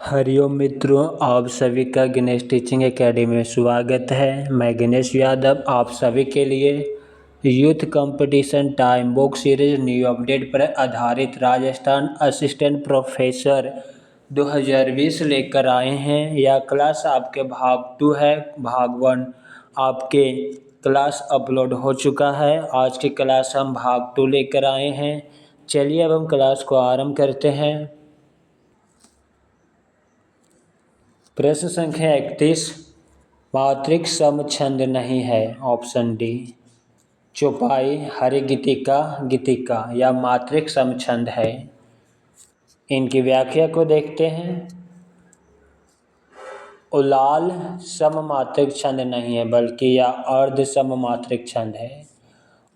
हरिओम मित्रों, आप सभी का गणेश टीचिंग एकेडमी में स्वागत है। मैं गणेश यादव आप सभी के लिए youth competition time book series new update पर आधारित राजस्थान असिस्टेंट प्रोफेसर 2020 लेकर आए हैं। यह क्लास आपके भाग 2 है। भाग 1 आपके क्लास अपलोड हो चुका है। आज की क्लास हम भाग 2 लेकर आए हैं। चलिए अब हम क्लास को आरंभ करते हैं। प्रश्न संख्या 31, मात्रिक समछंद नहीं है। ऑप्शन डी, चौपाई, हरि गीतिका, गीतिका या मात्रिक समछंद है। इनकी व्याख्या को देखते हैं। उलाल सममात्रिक छंद नहीं है, बल्कि यह अर्ध सममात्रिक छंद है।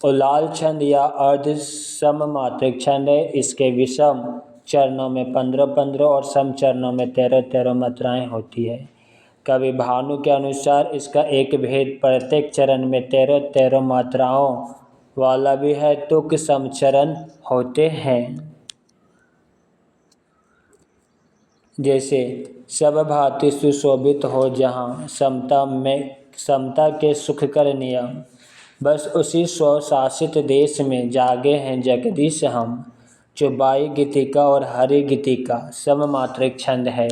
उलाल छंद या अर्ध सममात्रिक छंद है। इसके विषम चरणों में 15-15 और सम चरणों में 13-13 मात्राएं होती है। कवि भानु के अनुसार इसका एक भेद प्रत्येक चरण में 13-13 मात्राओं वाला भी है। तुक समचरण होते हैं। जैसे सब भांति सुशोभित हो जहाँ, समता के सुखकर नियम, बस उसी स्वशासित देश में जागे हैं जगदीश हम। चौपाई, गीतिका और हरि गीतिका सममात्रिक छंद है।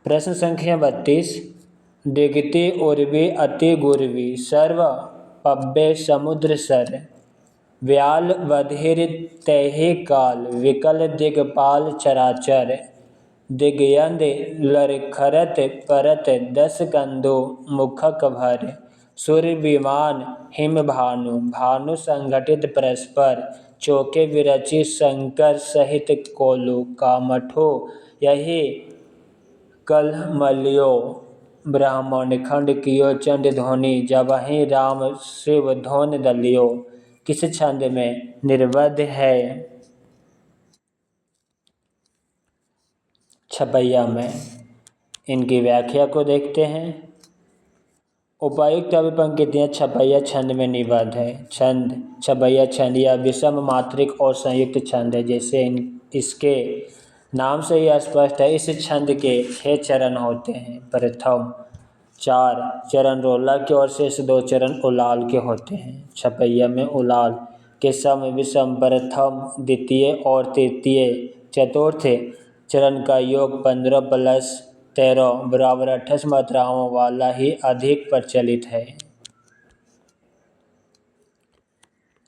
प्रश्न संख्या 32, दिगति उर्वी अति गुरवी सर्व पब्बे समुद्र सर, व्याल बधिर तैहि काल विकल दिगपाल चराचर, दिगयंद लरखरत परत 10 कंदो मुखक भर, सूर्य विमान हिम भानु भानु संघटित परस्पर, चौके विरचि शंकर सहित कोलु कामठो, यही कलमलियो ब्राह्मण खंड कियो चंड ध्वनि, जबहि राम शिव धोन दलियो। किस छंद में निर्बद्ध है? छपैया में। इनकी व्याख्या को देखते हैं। उपर्युक्त पंक्तियाँ छपैया छंद में निबद्ध है। छंद छपैया छंद या विषम मात्रिक और संयुक्त छंद है। जैसे इसके नाम से ही स्पष्ट है, इस छंद के 6 चरण होते हैं। प्रथम 4 चरण रोला के और शेष 2 चरण उलाल के होते हैं। छपैया में उलाल के सम विषम प्रथम, द्वितीय और तृतीय चतुर्थ चरण का योग 15 + 13 बराबर 28 मात्राओं वाला ही अधिक प्रचलित है।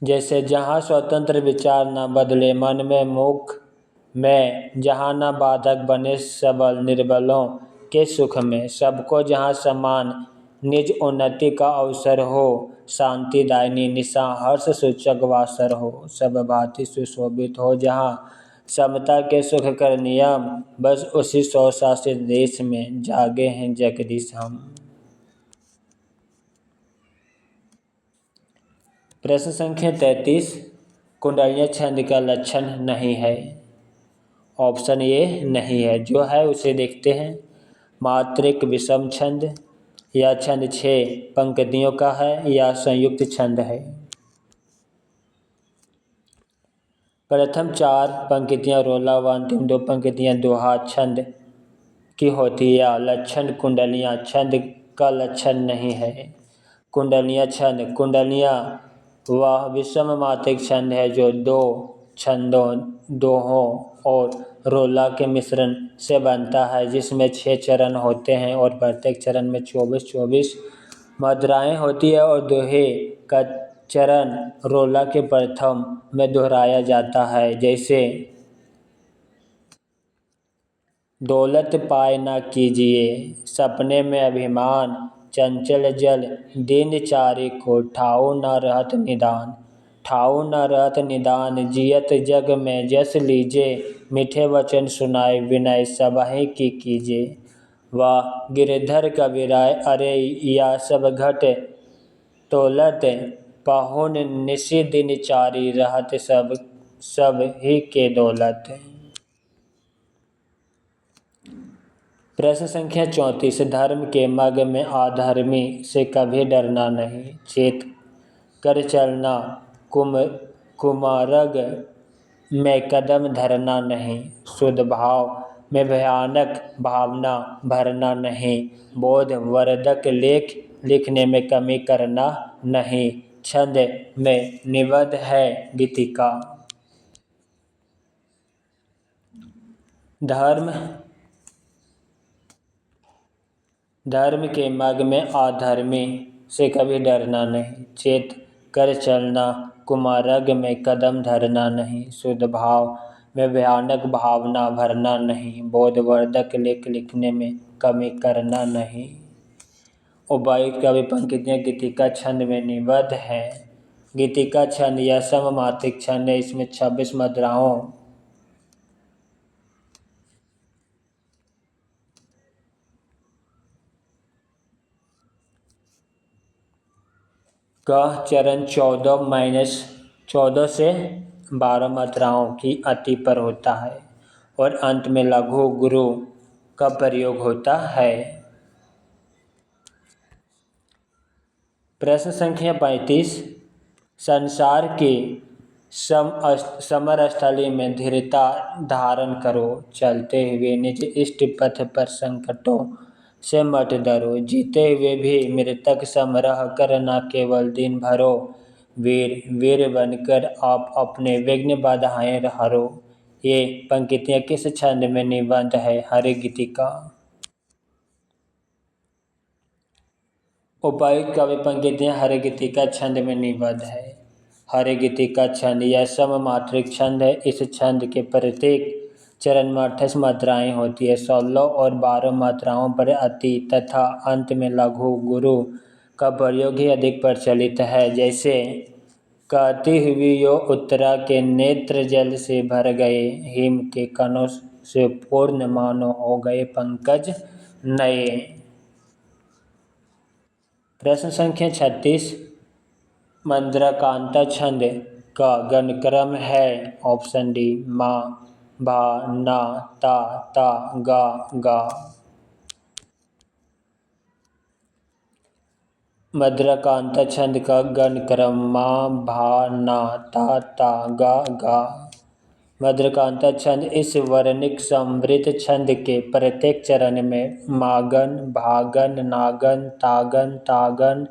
जैसे जहाँ स्वतंत्र विचार न बदले मन में मुख में, जहाँ न बाधक बने सबल निर्बलों के सुख में, सबको जहाँ समान निज उन्नति का अवसर हो, शांति दायिनी निशा हर्ष सूचक वासर हो, सब भांति सुशोभित हो जहाँ, समता के सुख कर नियम, बस उसी स्वशासित देश में जागे हैं जगदीश हम। प्रश्न संख्या 33, कुंडलिया छंद का लक्षण नहीं है। ऑप्शन ए नहीं है। जो है उसे देखते हैं। मात्रिक विषम छंद, या छंद 6 पंक्तियों का है, या संयुक्त छंद है। प्रथम 4 पंक्तियाँ रोला व अंतिम 2 पंक्तियाँ दोहा छंद की होती है। या लक्षण कुंडलियाँ छंद का लक्षण नहीं है। कुंडलियाँ छंद, कुंडलियाँ वह विषम मात्रिक छंद है जो 2 छंदों, दोहों और रोला के मिश्रण से बनता है, जिसमें 6 चरण होते हैं और प्रत्येक चरण में 24-24 मात्राएं होती है और दोहे का चरण रोला के प्रथम में दोहराया जाता है। जैसे दौलत पाए ना कीजिए सपने में अभिमान, चंचल जल दिनचारी को ठाऊ न रहत निदान, ठाऊ न रहत निदान, जियत जग में जस लीजे, मीठे वचन सुनाए विनय सबहि की कीजे। वाह गिरधर कविराय अरे या सब घट तोलत, पाहुन निशि दिनचारी रहत सब ही के दौलत। प्रश्न संख्या 34, धर्म के मग में अधर्मी से कभी डरना नहीं, चेत कर चलना कुमारग में कदम धरना नहीं, शुद्ध भाव में भयानक भावना भरना नहीं, बोधवर्धक लेख लिखने में कमी करना नहीं। छंद में निबद्ध है गीतिका। धर्म धर्म के मार्ग में अधर्मी से कभी डरना नहीं, चेत कर चलना कुमार्ग में कदम धरना नहीं, शुद्ध भाव में भयानक भावना भरना नहीं, बोधवर्धक लेख लिखने में कमी करना नहीं। उपर्युक्त कवि पंक्तियाँ गीतिका छंद में निबद्ध हैं। गीतिका छंद यह सममात्रिक छंद है, इसमें 26 मात्राओं का चरण 14 से 12 मात्राओं की अति पर होता है और अंत में लघु गुरु का प्रयोग होता है। प्रश्न संख्या 35। संसार की समरस्थली में धीरता धारण करो, चलते हुए निज इष्ट पथ पर संकटों से मत डरो, जीते हुए भी मृतक सम रह कर न केवल दिन भरो, वीर बनकर आप अपने विघ्न बाधाएं हरो। ये पंक्तियाँ किस छंद में निबद्ध है? हरि गीतिका। उपर्युक्त कवि पंक्तियाँ हरि गीतिका छंद में निबद्ध है। हरि गीतिका छंद यह सममात्रिक छंद है। इस छंद के प्रत्येक चरण में 28 मात्राएं होती है। 16 और 12 मात्राओं पर अति तथा अंत में लघु गुरु का प्रयोग ही अधिक प्रचलित है। जैसे कहती हुई यो उत्तरा के नेत्र जल से भर गए, हिम के कणों से पूर्ण मानो हो गए पंकज नए। प्रश्न संख्या 36। मंद्रकांता छंद का गणक्रम है। ऑप्शन डी मा, भा, ना, ता, गा। मंद्रकांता छंद का गणक्रम मा, भा, ना, ता, गा। मंद्रकांता छंद इस वर्णिक समृद्ध छंद के प्रत्येक चरण में मागन, भागन, नागन, तागन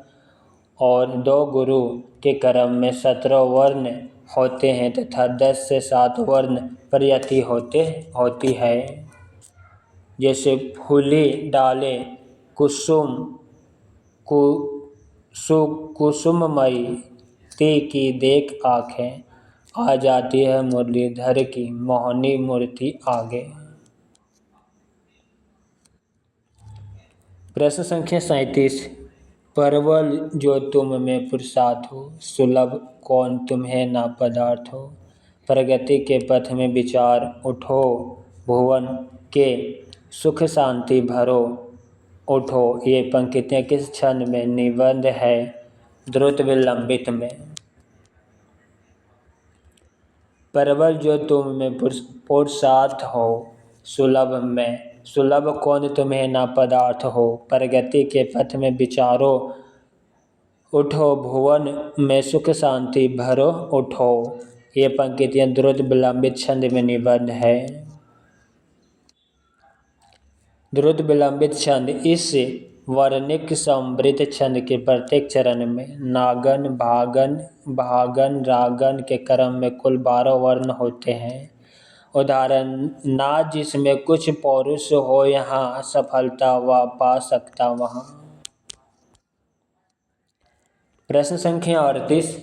और 2 गुरु के क्रम में 17 वर्ण होते हैं तथा 10 से 7 वर्ण प्रयति होती है। जैसे फूली डाले कुसुममयी, ती की देख आँखें, आ जाती है मुरलीधर की मोहनी मूर्ति आगे। प्रश्न संख्या 37। परवल जो तुम में पुरुषार्थ हो, सुलभ कौन तुम्हें ना पदार्थ हो, प्रगति के पथ में विचार उठो, भुवन के सुख शांति भरो उठो। ये पंक्तियाँ किस छंद में निबद्ध है? द्रुत विलंबित में। परवल जो तुम में पुरुषार्थ हो, सुलभ कौन तुम्हें ना पदार्थ हो, प्रगति के पथ में विचारो उठो, भुवन में सुख शांति भरो उठो। ये पंक्तियाँ द्रुत विलंबित छंद में निबद्ध है। द्रुत विलंबित छंद इस वर्णिक समृद्ध छंद के प्रत्येक चरण में नागन, भागन, रागन के क्रम में कुल 12 वर्ण होते हैं। उदाहरण ना जिसमें कुछ पौरुष हो यहाँ, सफलता वह पा सकता वहाँ। प्रश्न संख्या 38।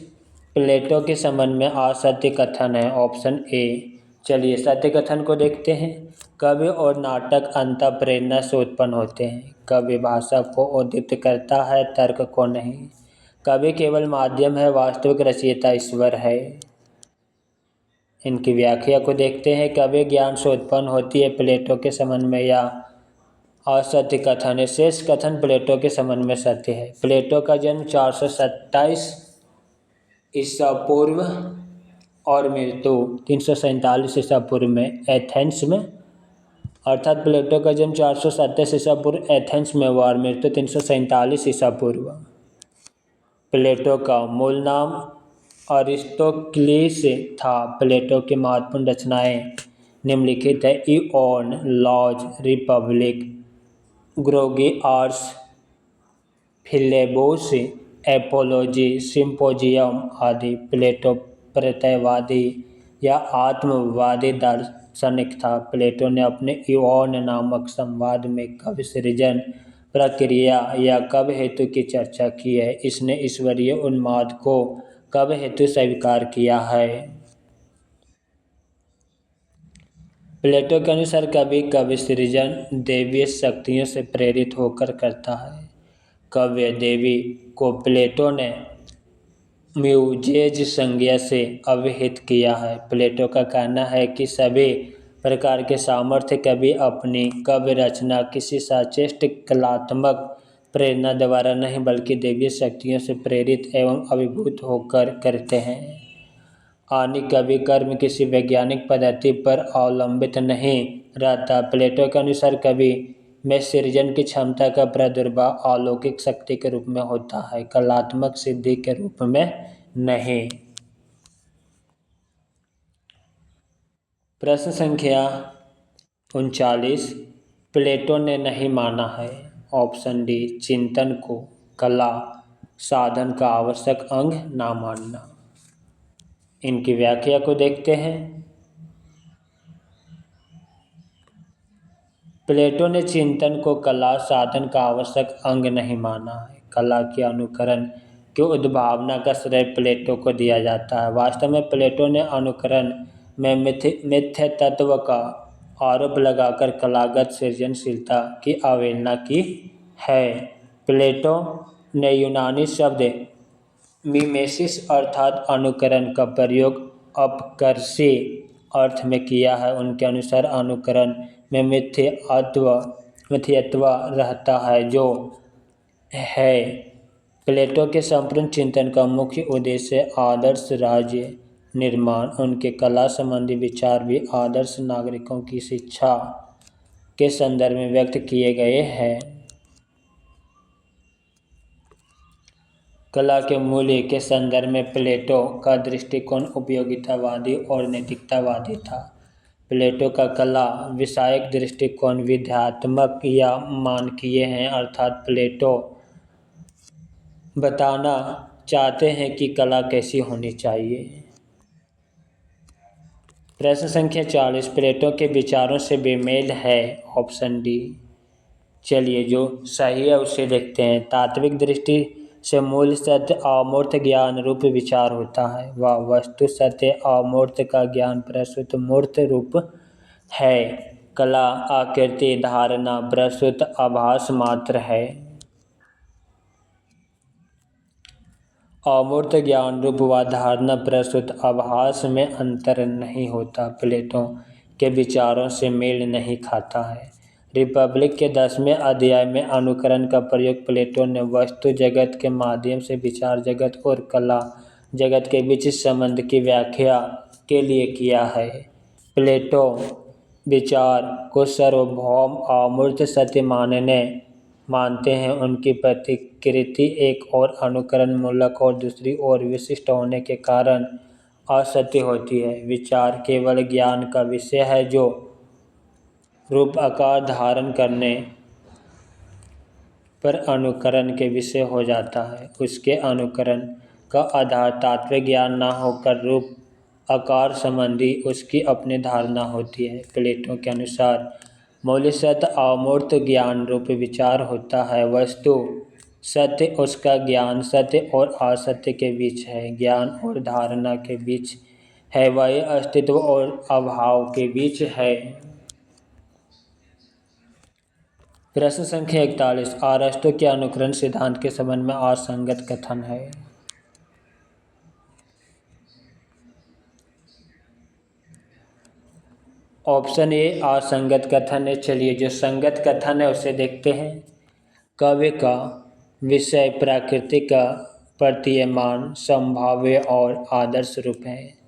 प्लेटो के संबंध में असत्य कथन है। Option A. चलिए सत्य कथन को देखते हैं। काव्य और नाटक अंतः प्रेरणा से उत्पन्न होते हैं। काव्य भाषा को उद्दीप्त करता है, तर्क को नहीं। काव्य केवल माध्यम है, वास्तविक रचयिता ईश्वर है। इनकी व्याख्या को देखते हैं। काव्य ज्ञान से उत्पन्न होती है। प्लेटो के संबंध में यह असत्य कथन है। शेष कथन प्लेटो के संबंध में सत्य है। प्लेटो का जन्म 427 ईसा पूर्व और मृत्यु 347 ईसा पूर्व में एथेंस में, अर्थात प्लेटो का जन्म 427 ईसा पूर्व एथेंस में हुआ और मृत्यु 347 ईसा पूर्व। प्लेटो का मूल नाम अरिस्टोक्लिस था। प्लेटो की महत्वपूर्ण रचनाएं निम्नलिखित है: Ion, Laws, Republic, Gorgias, Philebus, Apology, Symposium आदि। प्लेटो प्रत्ययवादी या आत्मवादी दार्शनिक था। प्लेटो ने अपने इओन नामक संवाद में काव्य सृजन प्रक्रिया या काव्य हेतु की चर्चा की है। इसने ईश्वरीय उन्माद को काव्य हेतु स्वीकार किया है। प्लेटो के अनुसार कवि काव्य सृजन दैवीय शक्तियों से प्रेरित होकर करता है। काव्य देवी को प्लेटो ने म्यूजेज संज्ञा से अभिहित किया है। प्लेटो का कहना है कि सभी प्रकार के सामर्थ्य कवि अपनी काव्य रचना किसी सचेष्ट कलात्मक प्रेरणा द्वारा नहीं बल्कि दैवीय शक्तियों से प्रेरित एवं अभिभूत होकर करते हैं। आनी कवि कर्म किसी वैज्ञानिक पद्धति पर अवलंबित नहीं रहता। प्लेटो के अनुसार कवि में सृजन की क्षमता का प्रादुर्भाव अलौकिक शक्ति के रूप में होता है, कलात्मक सिद्धि के रूप में नहीं। प्रश्न संख्या 39, प्लेटो ने नहीं माना है। ऑप्शन डी, चिंतन को कला साधन का आवश्यक अंग ना मानना। इनकी व्याख्या को देखते हैं। प्लेटो ने चिंतन को कला साधन का आवश्यक अंग नहीं माना है। कला के अनुकरण की उद्भावना का श्रेय प्लेटो को दिया जाता है। वास्तव में प्लेटो ने अनुकरण में मिथ्या तत्व का आरोप लगाकर कलागत सृजनशीलता की अवहेलना की है। प्लेटो ने यूनानी शब्द मिमेसिस अर्थात अनुकरण का प्रयोग अपकर्षी अर्थ में किया है। उनके अनुसार अनुकरण में मिथ्यत्व रहता है जो है। प्लेटो के संपूर्ण चिंतन का मुख्य उद्देश्य आदर्श राज्य निर्माण। उनके कला संबंधी विचार भी आदर्श नागरिकों की शिक्षा के संदर्भ में व्यक्त किए गए हैं। कला के मूल्य के संदर्भ में प्लेटो का दृष्टिकोण उपयोगितावादी और नैतिकतावादी था। प्लेटो का कला विषयक दृष्टिकोण विध्यात्मक या मानकीय है, अर्थात प्लेटो बताना चाहते हैं कि कला कैसी होनी चाहिए। प्रश्न संख्या 40, प्लेटो के विचारों से बेमेल है। Option D. चलिए जो सही है उसे देखते हैं। तात्विक दृष्टि से मूल सत्य अमूर्त ज्ञान रूप विचार होता है। वह वस्तु सत्य अमूर्त का ज्ञान प्रस्तुत मूर्त रूप है। कला आकृति धारणा प्रस्तुत आभास मात्र है। अमूर्त ज्ञान रूप व धारणा प्रस्तुत आभास में अंतर नहीं होता। प्लेटो के विचारों से मेल नहीं खाता है। रिपब्लिक के 10वें अध्याय में अनुकरण का प्रयोग प्लेटो ने वस्तु जगत के माध्यम से विचार जगत और कला जगत के बीच संबंध की व्याख्या के लिए किया है। प्लेटो विचार को सार्वभौम अमूर्त सत्य मानते हैं। उनकी प्रतिकृति एक और अनुकरण मूलक और दूसरी ओर विशिष्ट होने के कारण असत्य होती है। विचार केवल ज्ञान का विषय है जो रूप आकार धारण करने पर अनुकरण के विषय हो जाता है। उसके अनुकरण का आधार तात्विक ज्ञान न होकर रूप आकार संबंधी उसकी अपनी धारणा होती है। प्लेटो के अनुसार मूल सत्य अमूर्त ज्ञान रूप विचार होता है। वस्तु सत्य उसका ज्ञान सत्य और असत्य के बीच है, ज्ञान और धारणा के बीच है, वही अस्तित्व और अभाव के बीच है। प्रश्न संख्या 41, अरस्तु के अनुकरण सिद्धांत के संबंध में असंगत कथन है। ऑप्शन ए असंगत कथन है। चलिए जो संगत कथन है उसे देखते हैं। काव्य का विषय प्रकृति का प्रतीयमान संभाव्य और आदर्श रूप है।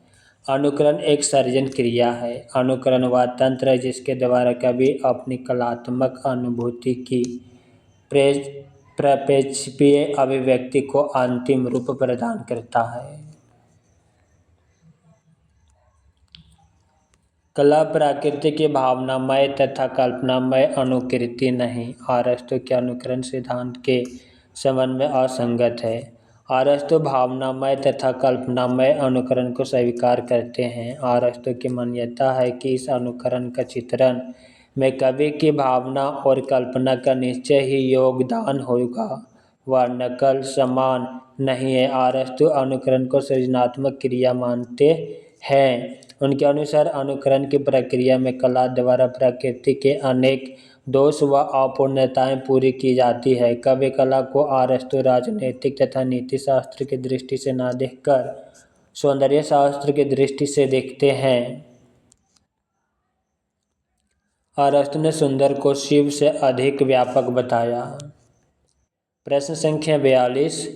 अनुकरण एक सर्जन क्रिया है। अनुकरण वह तंत्र है जिसके द्वारा कवि अपनी कलात्मक अनुभूति की प्रक्षेपीय अभिव्यक्ति को अंतिम रूप प्रदान करता है। कला प्रकृति की भावनामय तथा कल्पनामय अनुकृति नहीं। अरस्तु के अनुकरण सिद्धांत के संबंध में असंगत है। अरस्तु भावनामय तथा कल्पनामय अनुकरण को स्वीकार करते हैं। अरस्तु की मान्यता है कि इस अनुकरण का चित्रण में कवि की भावना और कल्पना का निश्चय ही योगदान होगा, वह नकल समान नहीं है। अरस्तु अनुकरण को सृजनात्मक क्रिया मानते हैं। उनके अनुसार अनुकरण की प्रक्रिया में कला द्वारा प्रकृति के अनेक दोष व अपूर्णताएं पूरी की जाती है। कवि कला को अरस्तु राजनीतिक तथा नीति शास्त्र की दृष्टि से न देखकर सौंदर्य शास्त्र की दृष्टि से देखते हैं। अरस्तु ने सुंदर को शिव से अधिक व्यापक बताया। प्रश्न संख्या 42।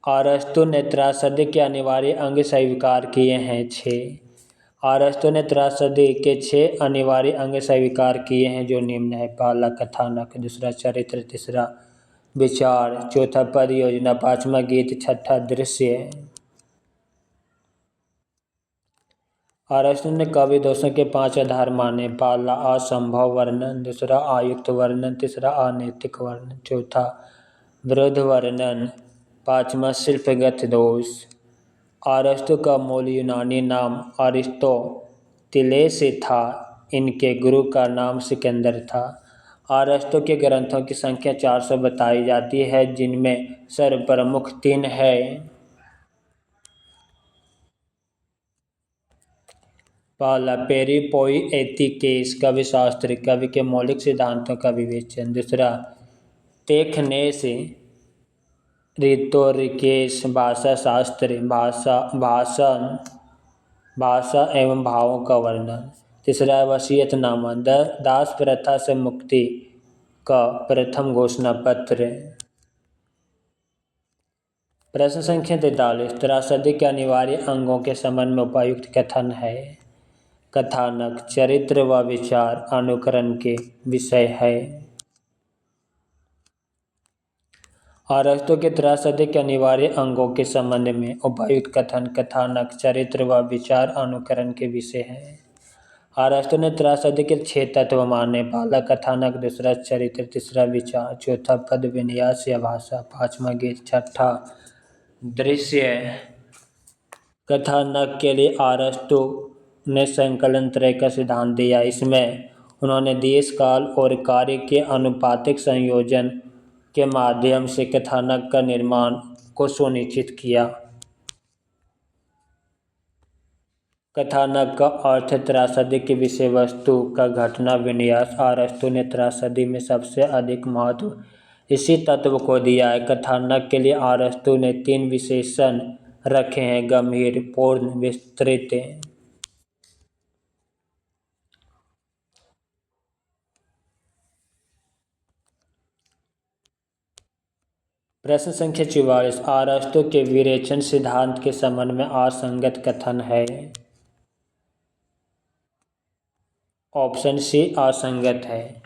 अरस्तु ने त्रासदी के अनिवार्य अंग स्वीकार किए हैं 6। अरस्तु ने त्रासदी के 6 अनिवार्य अंग स्वीकार किए हैं जो निम्न है। पहला कथानक, दूसरा चरित्र, तीसरा विचार, चौथा पद योजना, पांचवा गीत, छठा दृश्य। अरस्तु ने कवि दोषों के 5 आधार माने। पहला असंभव वर्णन, दूसरा अयुक्त वर्णन, तीसरा अनैतिक वर्णन, चौथा विरुद्ध वर्णन, पांचवा शिल्पगत दोष। अरस्तु का मूल यूनानी नाम अरिस्टोतिलेस था। इनके गुरु का नाम सिकंदर था। अरस्तु के ग्रंथों की संख्या 400 बताई जाती है, जिनमें सर्वप्रमुख 3 है। पहला पेरिपोइएतिकेस कवि शास्त्र, कवि के मौलिक सिद्धांतों का विवेचन। दूसरा टेक्नेस रिटोरिकेस भाषा शास्त्र, भाषा एवं भावों का वर्णन। तीसरा वसीयतनामा, दास प्रथा से मुक्ति का प्रथम घोषणा पत्र। प्रश्न संख्या 43। त्रासदी के अनिवार्य अंगों के संबंध में उपयुक्त कथन है। कथानक, चरित्र व विचार अनुकरण के विषय है। अरस्तु के त्रासदी के अनिवार्य अंगों के संबंध में उपयुक्त कथन कथानक, चरित्र व विचार अनुकरण के विषय है। अरस्तु ने त्रासदी के 6 तत्व माने। पहला कथानक, दूसरा चरित्र, तीसरा विचार, चौथा पद विन्यास या भाषा, पांचवा गीत, छठा दृश्य। कथानक के लिए अरस्तु ने संकलन त्रय का सिद्धांत दिया। इसमें उन्होंने देश, काल और कार्य के अनुपातिक संयोजन के माध्यम से कथानक का निर्माण को सुनिश्चित किया। कथानक का अर्थ त्रासदी की विषय वस्तु का घटना विन्यास। अरस्तु ने त्रासदी में सबसे अधिक महत्व इसी तत्व को दिया है। कथानक के लिए अरस्तु ने 3 विशेषण रखे हैं: गंभीर, पूर्ण, विस्तृत। प्रश्न संख्या 44। अरस्तु के विरेचन सिद्धांत के संबंध में असंगत कथन है। ऑप्शन सी असंगत है।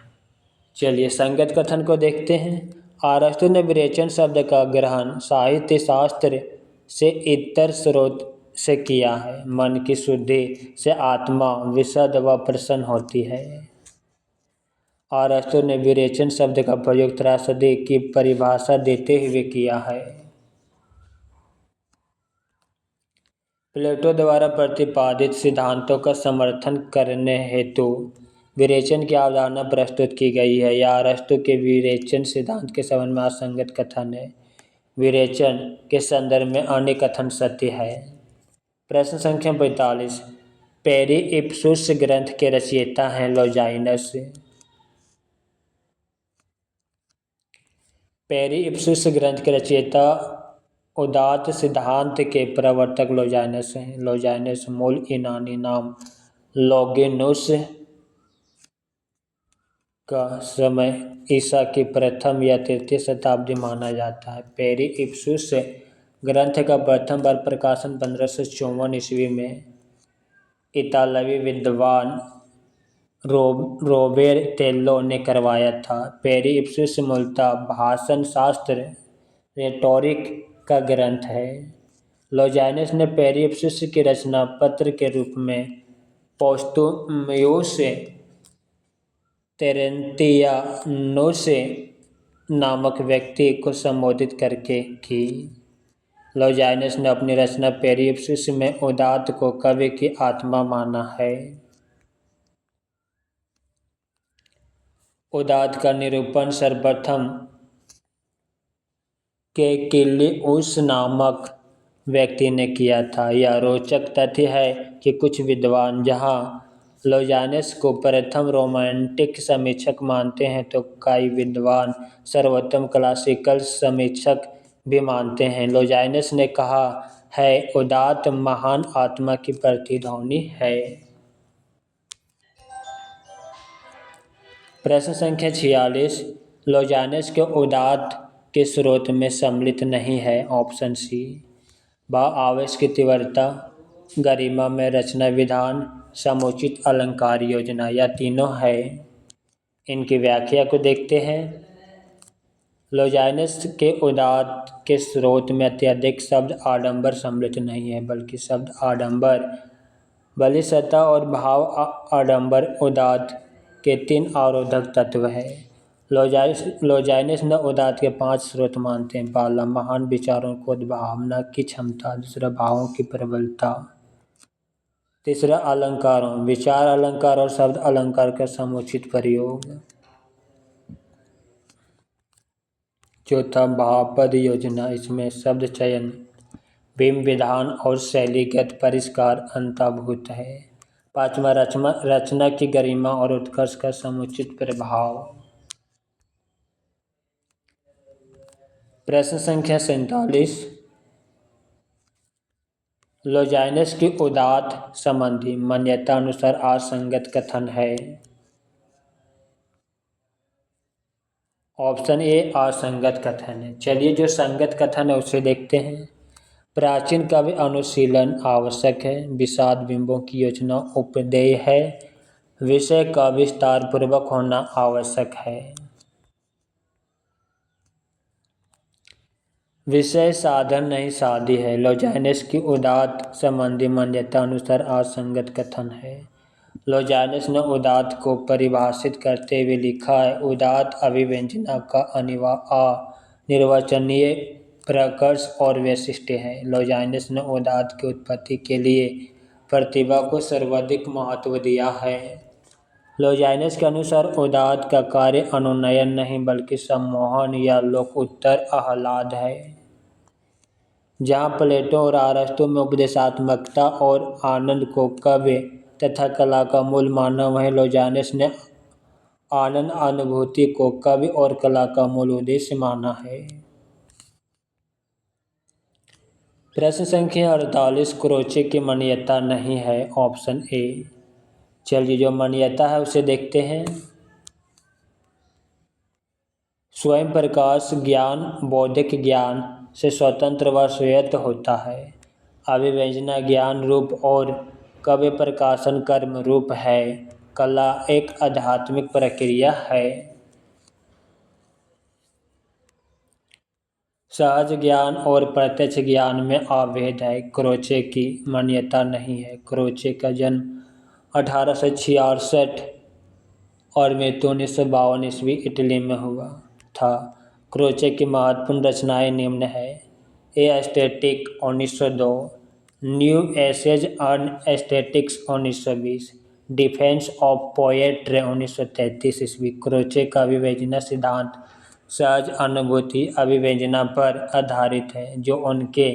चलिए संगत कथन को देखते हैं। अरस्तु ने विरेचन शब्द का ग्रहण साहित्य शास्त्र से इतर स्रोत से किया है। मन की शुद्धि से आत्मा विशद व प्रसन्न होती है। अरस्तु ने विरेचन शब्द का प्रयोग त्रासदी की परिभाषा देते हुए किया है। प्लेटो द्वारा प्रतिपादित सिद्धांतों का समर्थन करने हेतु विरेचन की अवधारणा प्रस्तुत की गई है। यह अरस्तु के विरेचन सिद्धांत के संबंध में असंगत कथन है। विरेचन के संदर्भ में अन्य कथन सत्य है। प्रश्न संख्या 45। पेरिप्सूस ग्रंथ के रचयिता हैं लॉन्जाइनस। पेरिप्सूस ग्रंथ के रचयिता उदात्त सिद्धांत के प्रवर्तक लॉन्जाइनस हैं। लॉन्जाइनस मूल यूनानी नाम लॉन्गिनुस का समय ईसा की प्रथम या तृतीय शताब्दी माना जाता है। पेरिप्सूस ग्रंथ का प्रथम बार प्रकाशन 1554 ईस्वी में इतालवी विद्वान रोबेर्तेल्लो ने करवाया था। पेरिप्सूस मूलतः भाषण शास्त्र रेटोरिक का ग्रंथ है। लॉन्जाइनस ने पेरिप्सूस की रचना पत्र के रूप में पोस्तुमियुस तेरेंतियानुस नामक व्यक्ति को संबोधित करके की। लॉन्जाइनस ने अपनी रचना पेरिप्लस में उदात्त को कवि की आत्मा माना है। उदात्त का निरूपण सर्वप्रथम केकिलिउस नामक व्यक्ति ने किया था। यह रोचक तथ्य है कि कुछ विद्वान जहां लॉन्जाइनस को प्रथम रोमांटिक समीक्षक मानते हैं तो कई विद्वान सर्वोत्तम क्लासिकल समीक्षक भी मानते हैं। लॉन्जाइनस ने कहा है उदात्त महान आत्मा की प्रतिध्वनि है। प्रश्न संख्या 46 लॉन्जाइनस के उदात्त के स्रोत में सम्मिलित नहीं है। ऑप्शन सी भाव आवेश की तीव्रता, गरिमा में रचना विधान, समुचित अलंकार योजना, या तीनों है। इनकी व्याख्या को देखते हैं। लॉन्जाइनस के उदात्त के स्रोत में अत्यधिक शब्द आडंबर सम्मिलित नहीं है, बल्कि शब्द आडंबर, बलिष्ठता और भाव आडंबर उदात्त के 3 अवरोधक तत्व है। लॉन्जाइनस ने उदात्त के 5 स्रोत मानते हैं। पहला, महान विचारों को उद्भावना की क्षमता। दूसरा, भावों की प्रबलता। तीसरा, अलंकारों, विचार अलंकार और शब्द अलंकार का समुचित प्रयोग। चौथा, भावपद योजना, इसमें शब्द चयन, भीम विधान और शैलीगत परिष्कार अंतर्भूत है। पांचवा, रचना की गरिमा और उत्कर्ष का समुचित प्रभाव। प्रश्न संख्या 47 लॉन्जाइनस की उदात्त संबंधी मान्यता अनुसार असंगत कथन है। ऑप्शन ए असंगत कथन है। चलिए जो संगत कथन है उसे देखते हैं। प्राचीन काव्य अनुशीलन आवश्यक है। विषाद बिंबों की योजना उपदेय है। विषय का विस्तार पूर्वक होना आवश्यक है। विषय साधन नहीं साधी है। लॉन्जाइनस की उदात्त संबंधी मान्यता अनुसार असंगत कथन है। लॉन्जाइनस ने उदात्त को परिभाषित करते हुए लिखा है, उदात्त अभिव्यंजना का अनिर्वचनीय प्रकर्ष और वैशिष्ट्य है। लॉन्जाइनस ने उदात्त की उत्पत्ति के लिए प्रतिभा को सर्वाधिक महत्व दिया है। लॉन्जाइनस के अनुसार उदात्त का कार्य अनुनयन नहीं बल्कि सम्मोहन या लोकोत्तर आह्लाद है। जहाँ प्लेटो और अरस्तु में उपदेशात्मकता और आनंद को काव्य तथा कला का मूल माना, वहीं लॉन्जाइनस ने आनंद अनुभूति को काव्य और कला का मूल उद्देश्य माना है। प्रश्न संख्या 48 क्रोचे की मान्यता नहीं है। Option A. चलिए जो मान्यता है उसे देखते हैं। स्वयं प्रकाश ज्ञान बौद्धिक ज्ञान से स्वतंत्र व स्वायत्त होता है। अभिव्यंजना ज्ञान रूप और काव्य प्रकाशन कर्म रूप है। कला एक आध्यात्मिक प्रक्रिया है। सहज ज्ञान और प्रत्यक्ष ज्ञान में अभेद है। क्रोचे की मान्यता नहीं है। क्रोचे का जन्म 1866 और मृत्यु 1952 ईस्वी इटली में हुआ था। क्रोचे की महत्वपूर्ण रचनाएं निम्न है। A Aesthetic 1902, New Essays on Aesthetics 1920, Defence of Poetry 1933 ईस्वी। क्रोचे का अभिव्यंजना सिद्धांत सहज अनुभूति अभिव्यंजना पर आधारित है, जो उनके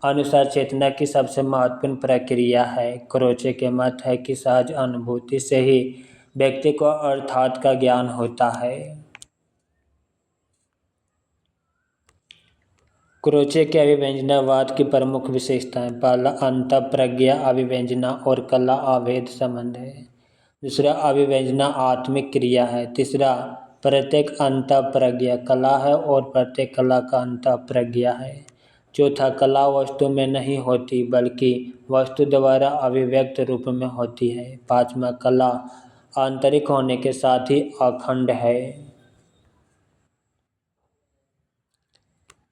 अनुसार चेतना की सबसे महत्वपूर्ण प्रक्रिया है। क्रोचे के मत है कि सहज अनुभूति से ही व्यक्ति को अर्थात का ज्ञान होता है। क्रोचे के अभिव्यंजनावाद की प्रमुख विशेषताएं। पहला, अंतःप्रज्ञा अभिव्यंजना और कला अभेद संबंध है। दूसरा, अभिव्यंजना आत्मिक क्रिया है। तीसरा, प्रत्येक अंतःप्रज्ञा कला है और प्रत्येक कला का अंतःप्रज्ञा है। चौथा, कला वस्तु में नहीं होती बल्कि वस्तु द्वारा अभिव्यक्त रूप में होती है। पांचवा, कला आंतरिक होने के साथ ही अखंड है।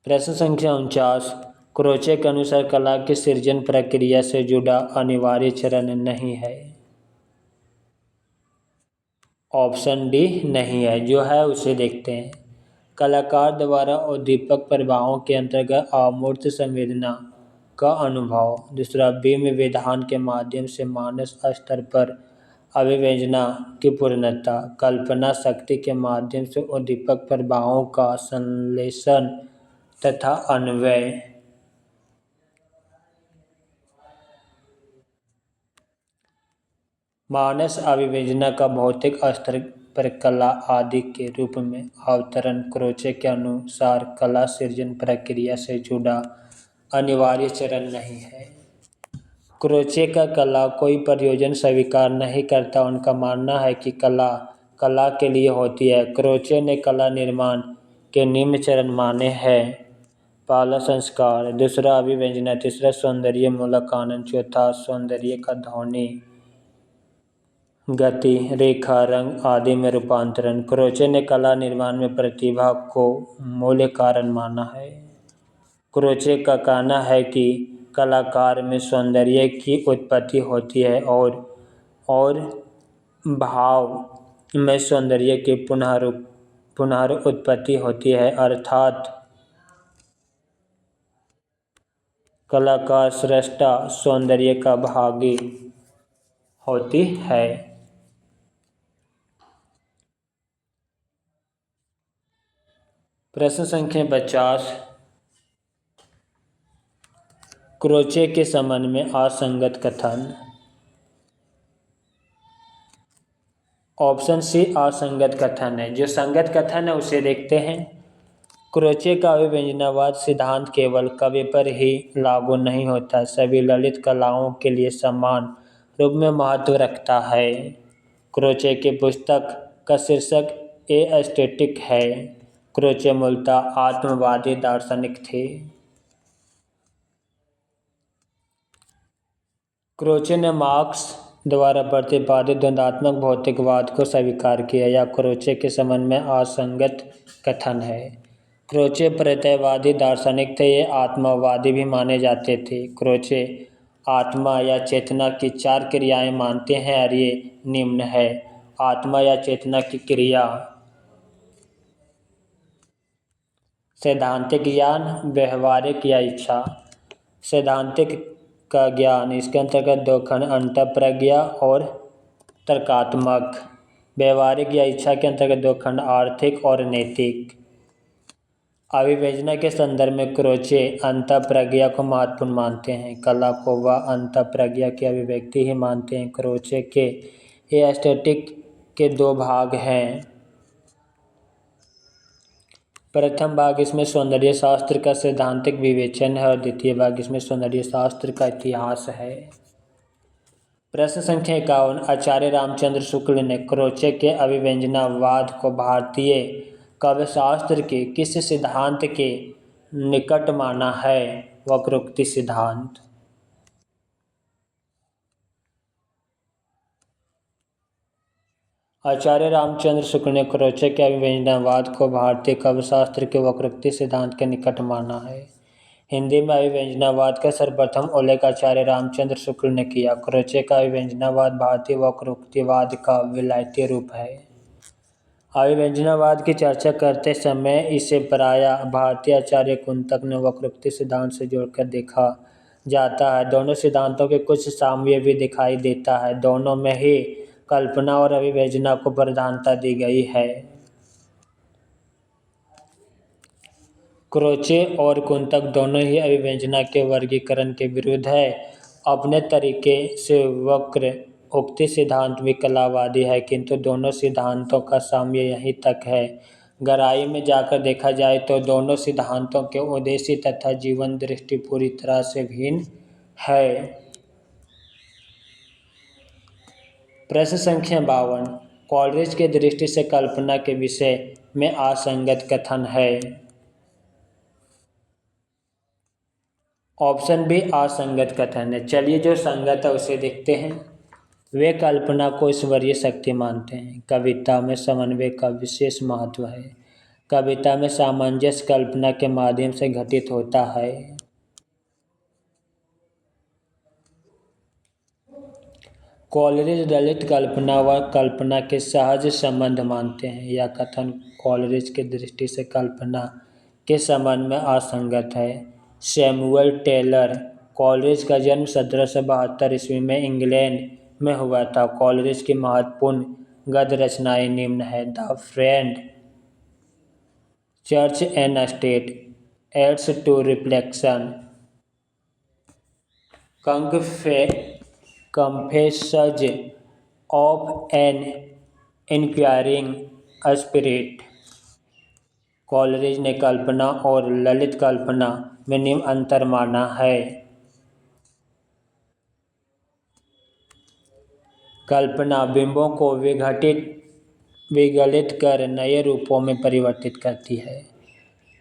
प्रश्न संख्या 49 क्रोचे के अनुसार कला की सृजन प्रक्रिया से जुड़ा अनिवार्य चरण नहीं है। ऑप्शन डी नहीं है। जो है उसे देखते हैं। कलाकार द्वारा उद्दीपक प्रभावों के अंतर्गत अमूर्त संवेदना का अनुभव। दूसरा, बीम विधान के माध्यम से मानस स्तर पर अभिव्यंजना की पूर्णता। कल्पना शक्ति के माध्यम से उद्दीपक प्रभावों का संश्लेषण तथा अन्वय। मानस अभिव्यंजना का भौतिक स्तर पर कला आदि के रूप में अवतरण क्रोचे के अनुसार कला सृजन प्रक्रिया से जुड़ा अनिवार्य चरण नहीं है। क्रोचे का कला कोई प्रयोजन स्वीकार नहीं करता। उनका मानना है कि कला कला के लिए होती है। क्रोचे ने कला निर्माण के निम्न चरण माने हैं। पहला संस्कार, दूसरा अभिव्यंजना, तीसरा सौंदर्य मूलक आनंद, चौथा सौंदर्य का ध्वनि गति रेखा रंग आदि में रूपांतरण। क्रोचे ने कला निर्माण में प्रतिभा को मूल कारण माना है। क्रोचे का कहना है कि कलाकार में सौंदर्य की उत्पत्ति होती है और भाव में सौंदर्य की पुनरुत्पत्ति होती है, अर्थात कलाकार सृष्टा सौंदर्य का भागी होती है। प्रश्न संख्या 50। क्रोचे के संबंध में असंगत कथन। ऑप्शन सी असंगत कथन है। जो संगत कथन है उसे देखते हैं। क्रोचे का अभिव्यंजनावाद सिद्धांत केवल कवि पर ही लागू नहीं होता, सभी ललित कलाओं के लिए समान रूप में महत्व रखता है। क्रोचे की पुस्तक का शीर्षक ए एस्थेटिक है। क्रोचे मूलतः आत्मवादी दार्शनिक थे। क्रोचे ने मार्क्स द्वारा प्रतिपादित द्वंद्वात्मक भौतिकवाद को स्वीकार किया। यह क्रोचे के संबंध में असंगत कथन है। क्रोचे प्रत्ययवादी दार्शनिक थे। ये आत्मवादी भी माने जाते थे। क्रोचे आत्मा या चेतना की 4 क्रियाएं मानते हैं और ये निम्न है। आत्मा या चेतना की क्रिया: सैद्धांतिक ज्ञान, व्यवहारिक या इच्छा। सैद्धांतिक का ज्ञान, इसके अंतर्गत 2 खंड, अंतःप्रज्ञा और तर्कात्मक। व्यवहारिक या इच्छा के अंतर्गत 2 खंड, आर्थिक और नैतिक। अभिव्यंजना के संदर्भ में क्रोचे अंतःप्रज्ञा को महत्वपूर्ण मानते हैं। कला को वह अंतःप्रज्ञा की अभिव्यक्ति ही मानते हैं। क्रोचे के एस्थेटिक के 2 भाग हैं। प्रथम भाग इसमें सौंदर्य शास्त्र का सैद्धांतिक विवेचन है और द्वितीय भाग इसमें सौंदर्य शास्त्र का इतिहास है। प्रश्न संख्या 51। आचार्य रामचंद्र शुक्ल ने क्रोचे के अभिव्यंजनावाद को भारतीय काव्यशास्त्र के किस सिद्धांत के निकट माना है? वक्रोक्ति सिद्धांत। आचार्य रामचंद्र शुक्ल ने क्रोचे के अभिव्यंजनावाद को भारतीय काव्यशास्त्र के वक्रोक्ति सिद्धांत के निकट माना है। हिंदी में अभिव्यंजनावाद का सर्वप्रथम उल्लेख आचार्य रामचंद्र शुक्ल ने किया। क्रोचे का अभिव्यंजनावाद भारतीय वक्रोक्तिवाद का विलायती रूप है। अभिव्यंजनावाद की चर्चा करते समय इसे प्रायः भारतीय आचार्य कुंतक ने वक्रोक्ति सिद्धांत से जोड़कर देखा जाता है। दोनों सिद्धांतों के कुछ साम्य भी दिखाई देता है। दोनों में ही कल्पना और अभिव्यंजना को प्रधानता दी गई है। क्रोचे और कुंतक दोनों ही अभिव्यंजना के वर्गीकरण के विरुद्ध है। अपने तरीके से वक्रोक्ति सिद्धांत भी कलावादी है, किंतु दोनों सिद्धांतों का साम्य यहीं तक है। गहराई में जाकर देखा जाए तो दोनों सिद्धांतों के उद्देश्य तथा जीवन दृष्टि पूरी तरह से भिन्न है। प्रश्न संख्या 52। कॉलरिज की दृष्टि से कल्पना के विषय में असंगत कथन है। ऑप्शन बी असंगत कथन है। चलिए जो संगत है उसे देखते हैं। वे कल्पना को ईश्वरीय शक्ति मानते हैं। कविता में समन्वय का विशेष महत्व है। कविता में सामंजस्य कल्पना के माध्यम से घटित होता है। कॉलरिज ललित कल्पना व कल्पना के सहज संबंध मानते हैं। यह कथन कॉलरिज की दृष्टि से कल्पना के संबंध में असंगत है। सैमुअल टेलर कॉलरिज का जन्म 1772 ईस्वी में इंग्लैंड में हुआ था। कॉलरिज की महत्वपूर्ण गद्य रचनाएं निम्न है। The Friend, Church and State, Aids to Reflection, Confessions of an Inquiring Spirit. Coleridge ने कल्पना और ललित कल्पना में निम्न अंतर माना है। कल्पना बिंबों को विगलित कर नए रूपों में परिवर्तित करती है।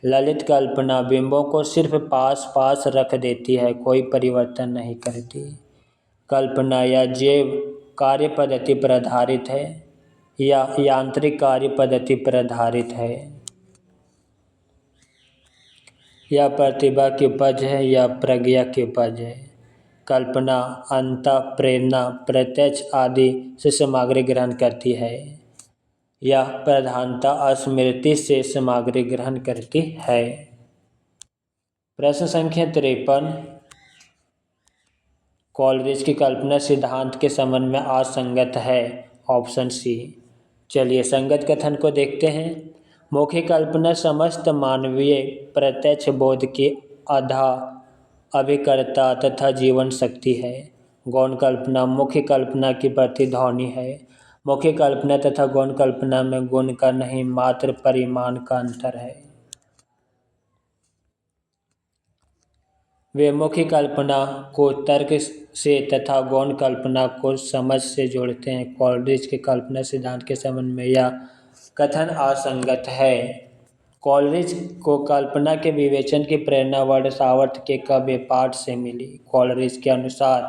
ललित कल्पना बिंबों को सिर्फ पास पास रख देती है, कोई परिवर्तन नहीं करती। कल्पना या जैव कार्य पद्धति पर आधारित है या यांत्रिक कार्य पद्धति पर आधारित है। यह प्रतिभा की उपज है या प्रज्ञा की उपज है। कल्पना अंतःप्रेरणा, प्रत्यक्ष आदि से सामग्री ग्रहण करती है। यह प्रधानतः स्मृति से सामग्री ग्रहण करती है। प्रश्न संख्या 53। कॉलरिज की कल्पना सिद्धांत के संबंध में असंगत है। Option C. चलिए संगत कथन को देखते हैं। मौखिक कल्पना समस्त मानवीय प्रत्यक्ष बोध की आधा अभिकर्ता तथा जीवन शक्ति है। गौण कल्पना मुख्य कल्पना की प्रतिध्वनि है। मौखिक कल्पना तथा गौण कल्पना में गुण का नहीं मात्र परिमाण का अंतर है। वे मौखिक कल्पना को तर्क से तथा गौण कल्पना को समझ से जोड़ते हैं। कॉलरिज के कल्पना सिद्धांत के संबंध में यह कथन असंगत है। कॉलरिज को कल्पना के विवेचन की प्रेरणा वर्ड सावर्थ के काव्य पाठ से मिली। कॉलरिज के अनुसार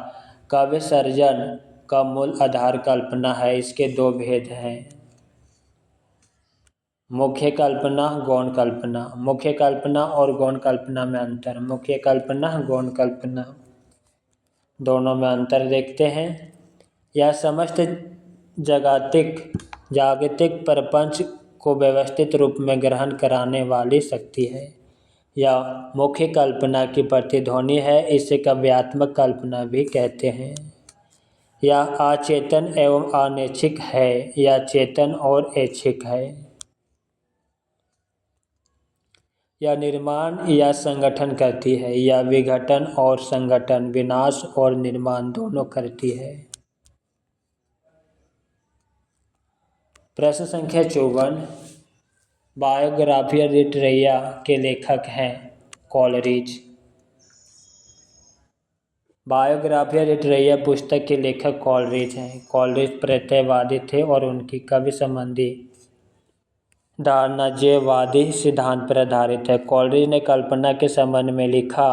काव्य सर्जन का मूल आधार कल्पना है। इसके दो भेद हैं। मुख्य कल्पना, गौण कल्पना। मुख्य कल्पना और गौण कल्पना में अंतर। मुख्य कल्पना, गौण कल्पना दोनों में अंतर देखते हैं। यह समस्त जागतिक प्रपंच को व्यवस्थित रूप में ग्रहण कराने वाली शक्ति है। यह मुख्य कल्पना की प्रतिध्वनि है। इसे काव्यात्मक कल्पना भी कहते हैं। यह अचेतन एवं अनैच्छिक है। यह चेतन और ऐच्छिक है। यह निर्माण या संगठन करती है। यह विघटन और संगठन, विनाश और निर्माण दोनों करती है। प्रश्न संख्या 54। बायोग्राफिया लिटरेरिया के लेखक हैं कॉलरिज। बायोग्राफिया लिटरेरिया पुस्तक के लेखक कॉलरिज हैं। कॉलरिज प्रत्ययवादी थे और उनकी काव्य संबंधी धारणा जैववादी सिद्धांत पर आधारित है। कॉलरिज ने कल्पना के संबंध में लिखा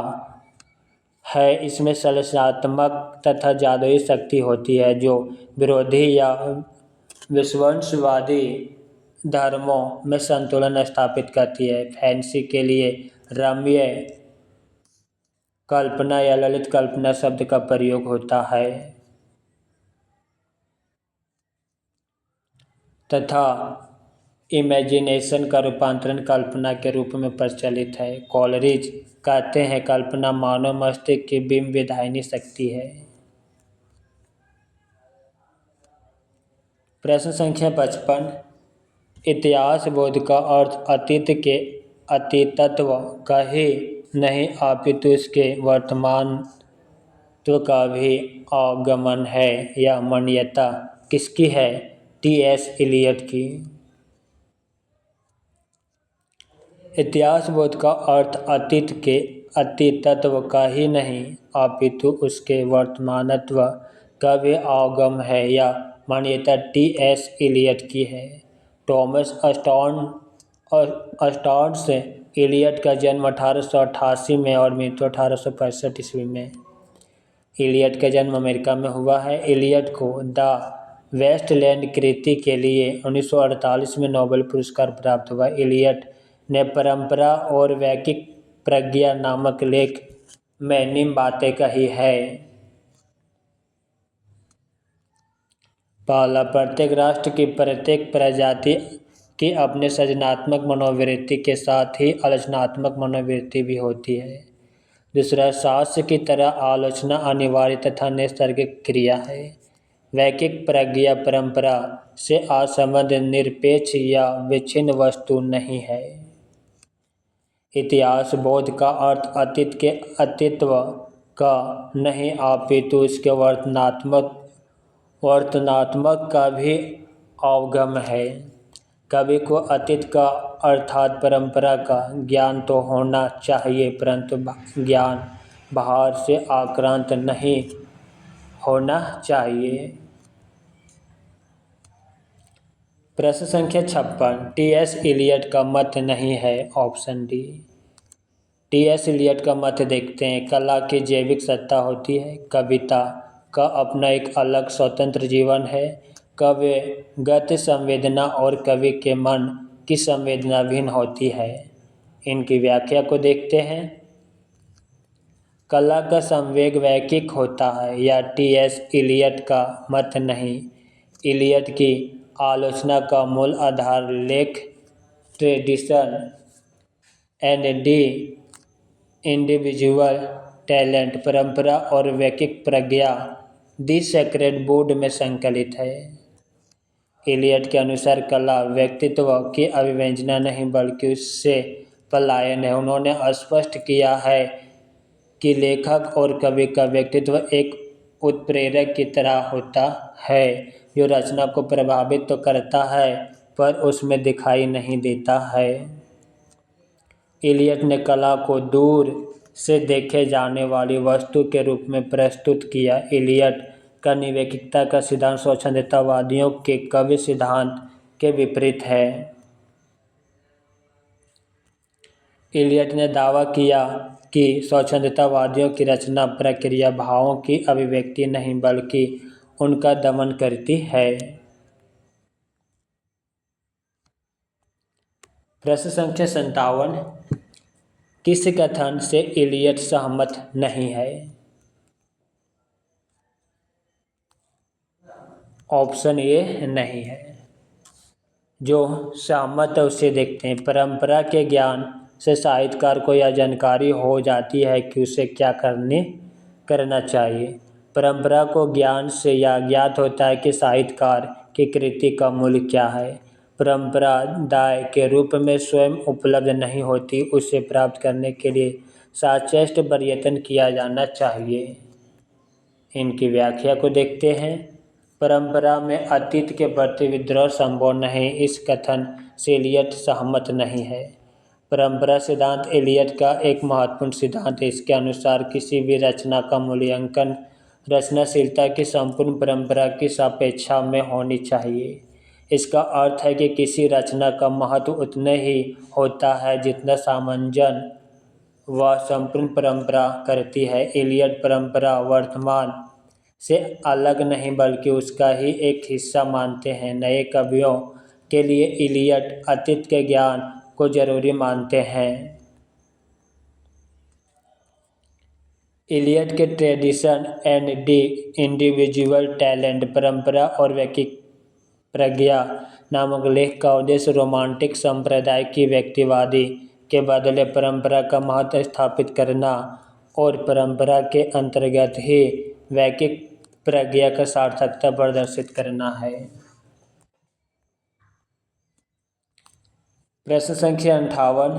है, इसमें संश्लेषणात्मक तथा जादुई शक्ति होती है जो विरोधी या विश्वसवादी धर्मों में संतुलन स्थापित करती है। फैंसी के लिए रम्य कल्पना या ललित कल्पना शब्द का प्रयोग होता है तथा इमेजिनेशन का रूपांतरण कल्पना के रूप में प्रचलित है। कॉलरिज कहते हैं कल्पना मानव मस्तिष्क की बिंब विधायिनी शक्ति है। प्रश्न संख्या 55। इतिहास बोध का अर्थ अतीत के अतीतत्व का ही नहीं अपितु इसके वर्तमानत्व का भी आगमन है। यह मान्यता किसकी है? टी.एस. इलियट की। इतिहास बोध का अर्थ अतीत के अतीतत्व का ही नहीं अपितु उसके वर्तमानत्व का भी आगम है। यह मान्यता टी.एस. इलियट की है। टॉमस स्टर्न्स इलियट का जन्म 1888 में और मृत्यु 1865 ईस्वी में। इलियट का जन्म अमेरिका में हुआ है। इलियट को द वेस्टलैंड कृति के लिए 1948 में नोबेल पुरस्कार प्राप्त हुआ। इलियट ने परंपरा और वैकिक प्रज्ञा नामक लेख में निम्न बातें कही है। पहला, प्रत्येक राष्ट्र की प्रत्येक प्रजाति की अपने सृजनात्मक मनोवृत्ति के साथ ही आलोचनात्मक मनोवृत्ति भी होती है। दूसरा, शास्त्र की तरह आलोचना अनिवार्य तथा नैसर्गिक क्रिया है। वैकिक प्रज्ञा परंपरा से असंबद्ध, निरपेक्ष या विच्छिन्न वस्तु नहीं है। इतिहास बोध का अर्थ अतीत के अस्तित्व का नहीं अपितु उसके वर्तनात्मक का भी अवगम है। कवि को अतीत का अर्थात परंपरा का ज्ञान तो होना चाहिए, परंतु ज्ञान बाहर से आक्रांत नहीं होना चाहिए। प्रश्न संख्या 56, टी.एस. इलियट का मत नहीं है। Option D. टी.एस. इलियट का मत देखते हैं। कला की जैविक सत्ता होती है। कविता का अपना एक अलग स्वतंत्र जीवन है। काव्यगत संवेदना और कवि के मन की संवेदना भिन्न होती है। इनकी व्याख्या को देखते हैं। कला का संवेग वैकिक होता है। या टी.एस. इलियट का मत नहीं। इलियट की आलोचना का मूल आधार लेख, tradition and the individual talent, परंपरा और वैकिक प्रज्ञा, दी सेक्रेड वुड में संकलित है। इलियट के अनुसार कला व्यक्तित्व की अभिव्यंजना नहीं बल्कि उससे पलायन है। उन्होंने स्पष्ट किया है कि लेखक और कवि का व्यक्तित्व एक उत्प्रेरक की तरह होता है जो रचना को प्रभावित तो करता है पर उसमें दिखाई नहीं देता है। इलियट ने कला को दूर से देखे जाने वाली वस्तु के रूप में प्रस्तुत किया। इलियट का निवैकिकता का सिद्धांत स्वच्छंदतावादियों के काव्य सिद्धांत के विपरीत है। इलियट ने दावा किया कि स्वच्छंदतावादियों की रचना प्रक्रिया भावों की अभिव्यक्ति नहीं बल्कि उनका दमन करती है। प्रश्न संख्या 57, किस कथन से इलियट सहमत नहीं है। ऑप्शन ए नहीं है। जो सहमत है उसे देखते हैं। परंपरा के ज्ञान से साहित्यकार को यह जानकारी हो जाती है कि उसे क्या करना चाहिए। परंपरा को ज्ञान से यह ज्ञात होता है कि साहित्यकार की कृति का मूल्य क्या है। परंपरा दाय के रूप में स्वयं उपलब्ध नहीं होती, उसे प्राप्त करने के लिए सचेष्ट प्रयत्न किया जाना चाहिए। इनकी व्याख्या को देखते हैं। परंपरा में अतीत के प्रति विद्रोह संभव नहीं, इस कथन से इलियट सहमत नहीं है। परंपरा सिद्धांत इलियट का एक महत्वपूर्ण सिद्धांत है। इसके अनुसार किसी भी रचना का मूल्यांकन रचनाशीलता की संपूर्ण परंपरा की सापेक्षा में होनी चाहिए। इसका अर्थ है कि किसी रचना का महत्व उतना ही होता है जितना सामंजन वह संपूर्ण परंपरा करती है। इलियट परंपरा वर्तमान से अलग नहीं बल्कि उसका ही एक हिस्सा मानते हैं। नए कवियों के लिए इलियट अतीत के ज्ञान को जरूरी मानते हैं। इलियट के tradition and the individual talent, परंपरा और वैकिक प्रज्ञा नामक लेख का उद्देश्य रोमांटिक संप्रदाय की व्यक्तिवादी के बदले परंपरा का महत्व स्थापित करना और परंपरा के अंतर्गत ही वैकिक प्रज्ञा का सार्थकता प्रदर्शित करना है। प्रश्न संख्या 58,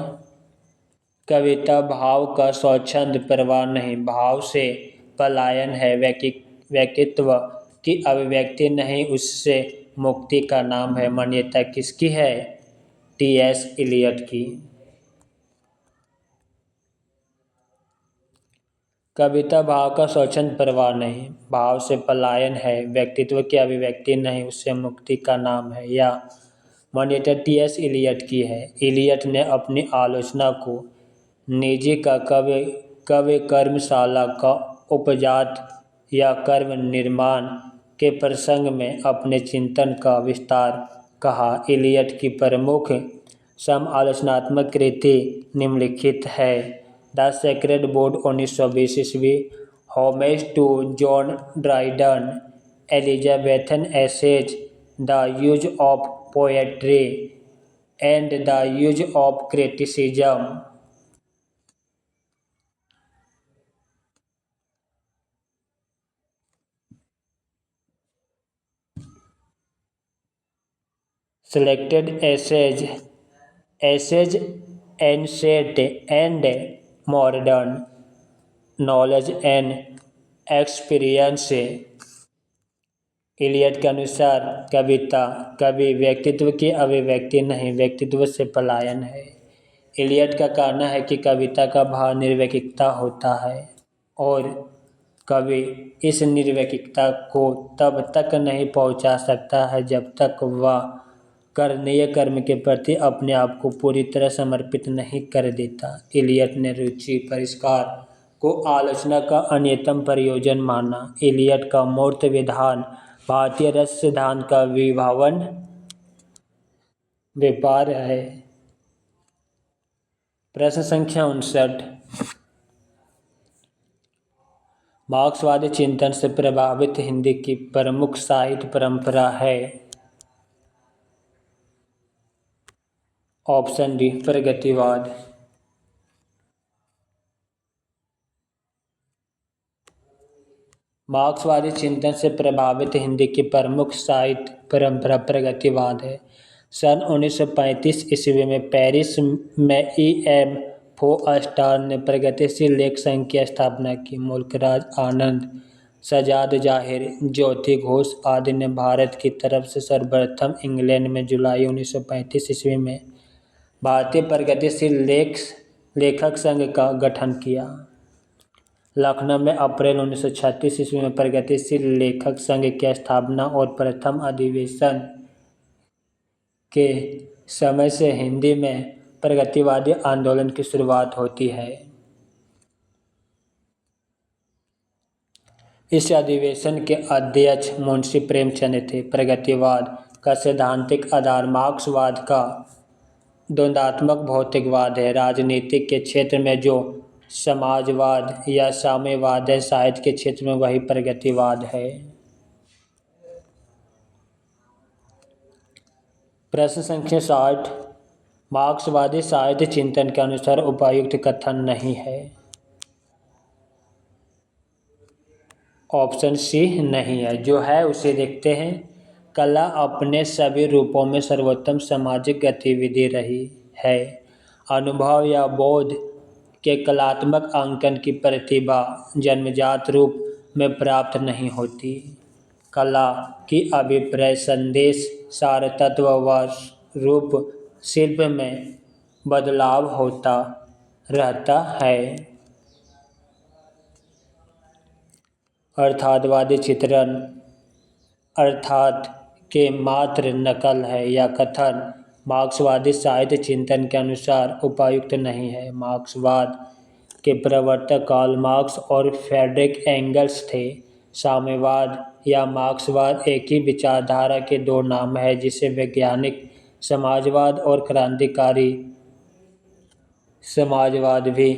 कविता भाव का स्वच्छंद प्रवाह नहीं, भाव से पलायन है। व्यक्तित्व की अभिव्यक्ति नहीं, उससे मुक्ति का नाम है। मान्यता किसकी है। टी.एस. इलियट की। कविता भाव का स्वच्छंद प्रवाह नहीं, भाव से पलायन है। व्यक्तित्व की अभिव्यक्ति नहीं, उससे मुक्ति का नाम है। या मान्यता टी.एस. इलियट की है। इलियट ने अपनी आलोचना को निजी का काव्य कर्मशाला का उपजात या कर्म निर्माण के प्रसंग में अपने चिंतन का विस्तार कहा। इलियट की प्रमुख समालोचनात्मक कृति निम्नलिखित है। द सेक्रेड वुड 1920 ईस्वी, homage to John Dryden Elizabethan essays, the use of poetry, and the use of criticism. Selected essays ancient and modern, knowledge and experience। Eliot के अनुसार कविता कवि व्यक्तित्व की अभिव्यक्ति नहीं, व्यक्तित्व से पलायन है। इलियट का कहना है कि कविता का भाव निर्वैयिकता होता है और कवि इस निर्वैयिकता को तब तक नहीं पहुंचा सकता है जब तक वह करणीय कर्म के प्रति अपने आप को पूरी तरह समर्पित नहीं कर देता। इलियट ने रुचि परिष्कार को आलोचना का अन्यतम प्रयोजन माना। इलियट का मूर्त विधान भारतीय रस सिद्धांत का विभावन व्यापार है। प्रश्न संख्या 59। मार्क्सवादी चिंतन से प्रभावित हिंदी की प्रमुख साहित्य परंपरा है। ऑप्शन डी प्रगतिवाद। मार्क्सवादी चिंतन से प्रभावित हिंदी की प्रमुख साहित्य परंपरा प्रगतिवाद है। सन 1935 ईस्वी में पेरिस में E.M. फोस्टार ने प्रगतिशील लेख संघ की स्थापना की। मुल्कराज आनंद, सज्जाद जाहिर, ज्योति घोष आदि ने भारत की तरफ से सर्वप्रथम इंग्लैंड में जुलाई 1935 ईस्वी में भारतीय प्रगतिशील लेखक संघ का गठन किया। लखनऊ में अप्रैल 1936 ईस्वी में प्रगतिशील लेखक संघ की स्थापना और प्रथम अधिवेशन के समय से हिंदी में प्रगतिवादी आंदोलन की शुरुआत होती है। इस अधिवेशन के अध्यक्ष मुंशी प्रेमचंद थे। प्रगतिवाद का सैद्धांतिक आधार मार्क्सवाद का द्वंद्वात्मक भौतिकवाद है। राजनीतिक के क्षेत्र में जो समाजवाद या साम्यवाद है, साहित्य के क्षेत्र में वही प्रगतिवाद है। प्रश्न संख्या 60। मार्क्सवादी साहित्य चिंतन के अनुसार उपयुक्त कथन नहीं है। ऑप्शन सी नहीं है। जो है उसे देखते हैं। कला अपने सभी रूपों में सर्वोत्तम सामाजिक गतिविधि रही है। अनुभव या बोध के कलात्मक अंकन की प्रतिभा जन्मजात रूप में प्राप्त नहीं होती। कला की अभिप्राय संदेश सार तत्व व रूप शिल्प में बदलाव होता रहता है। अर्थातवादी चित्रण अर्थात के मात्र नकल है या कथन मार्क्सवादी साहित्य चिंतन के अनुसार उपयुक्त नहीं है। मार्क्सवाद के प्रवर्तक कार्ल मार्क्स और फ्रेडरिक एंगल्स थे। साम्यवाद या मार्क्सवाद एक ही विचारधारा के दो नाम हैं जिसे वैज्ञानिक समाजवाद और क्रांतिकारी समाजवाद भी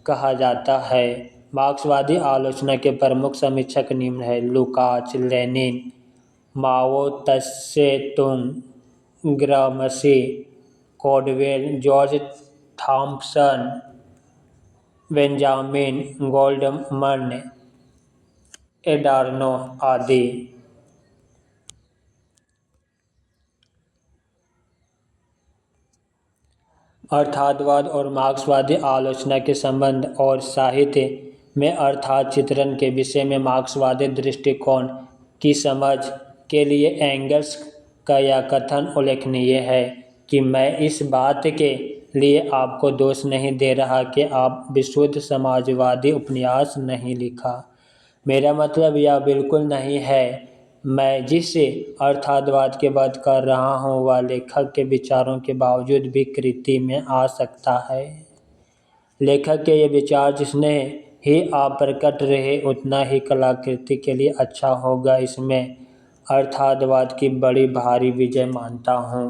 कहा जाता है। मार्क्सवादी आलोचना के प्रमुख समीक्षक निम्न हैं: लुकाच, Lenin, Mao Tse Tung, Gramsci, Caudwell, George Thomson, Benjamin Goldmann, Adorno आदि। अर्थातवाद और मार्क्सवादी आलोचना के संबंध और साहित्य में अर्थात चित्रण के विषय में मार्क्सवादी दृष्टिकोण की समझ के लिए एंगल्स का यह कथन उल्लेखनीय है कि मैं इस बात के लिए आपको दोष नहीं दे रहा कि आप विशुद्ध समाजवादी उपन्यास नहीं लिखा। मेरा मतलब यह बिल्कुल नहीं है। मैं जिस अर्थातवाद की बात कर रहा हूँ वह लेखक के विचारों के बावजूद भी कृति में आ सकता है। लेखक के ये विचार जिसने ही आप प्रकट रहे उतना ही कलाकृति के लिए अच्छा होगा। इसमें अर्थातवाद की बड़ी भारी विजय मानता हूँ।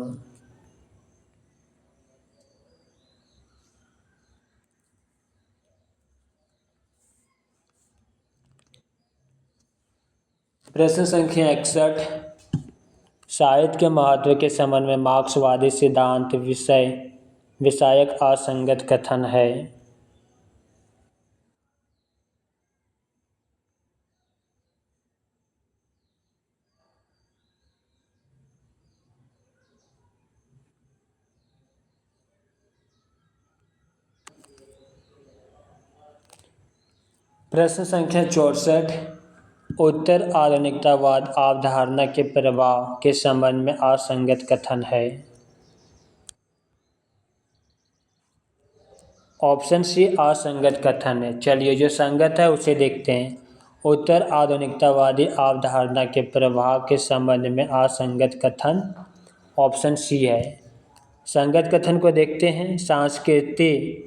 प्रश्न संख्या 61। साहित्य के महत्व के संबंध में मार्क्सवादी सिद्धांत विषयक असंगत कथन है। प्रश्न संख्या 64। उत्तर आधुनिकतावाद अवधारणा के प्रभाव के संबंध में असंगत कथन है। ऑप्शन सी असंगत कथन है। चलिए जो संगत है उसे देखते हैं। उत्तर आधुनिकतावादी अवधारणा के प्रभाव के संबंध में असंगत कथन ऑप्शन सी है। संगत कथन को देखते हैं। संस्कृति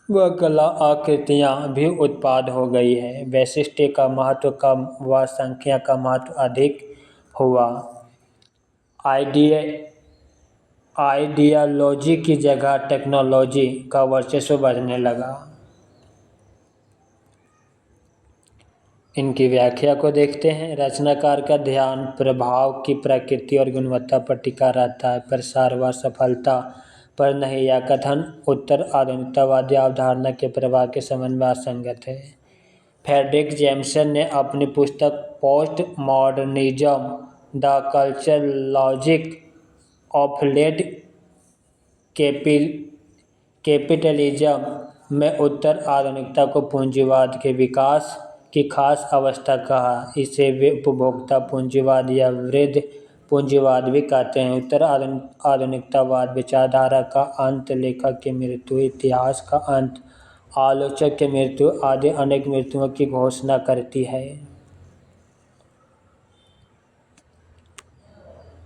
व कला आकृतियाँ भी उत्पाद हो गई है। वैशिष्ट्य का महत्व कम व संख्या का महत्व अधिक हुआ। आइडियोलॉजी की जगह टेक्नोलॉजी का वर्चस्व बढ़ने लगा। इनकी व्याख्या को देखते हैं। रचनाकार का ध्यान प्रभाव की प्रकृति और गुणवत्ता पर टिका रहता है, प्रसार व सफलता पर नहीं। यह कथन उत्तर आधुनिकतावादी अवधारणा के प्रभाव के संबंध में असंगत है। फ्रेडरिक जेम्सन ने अपनी पुस्तक post modernism the culture logic of late capitalism में उत्तर आधुनिकता को पूंजीवाद के विकास की खास अवस्था कहा। इसे वे उपभोक्ता पूंजीवाद या वृद्ध पूंजीवाद भी कहते हैं। उत्तर आधुनिकतावाद विचारधारा का अंत, लेखक की मृत्यु, इतिहास का अंत, आलोचक की मृत्यु आदि अनेक मृत्युओं की घोषणा करती है।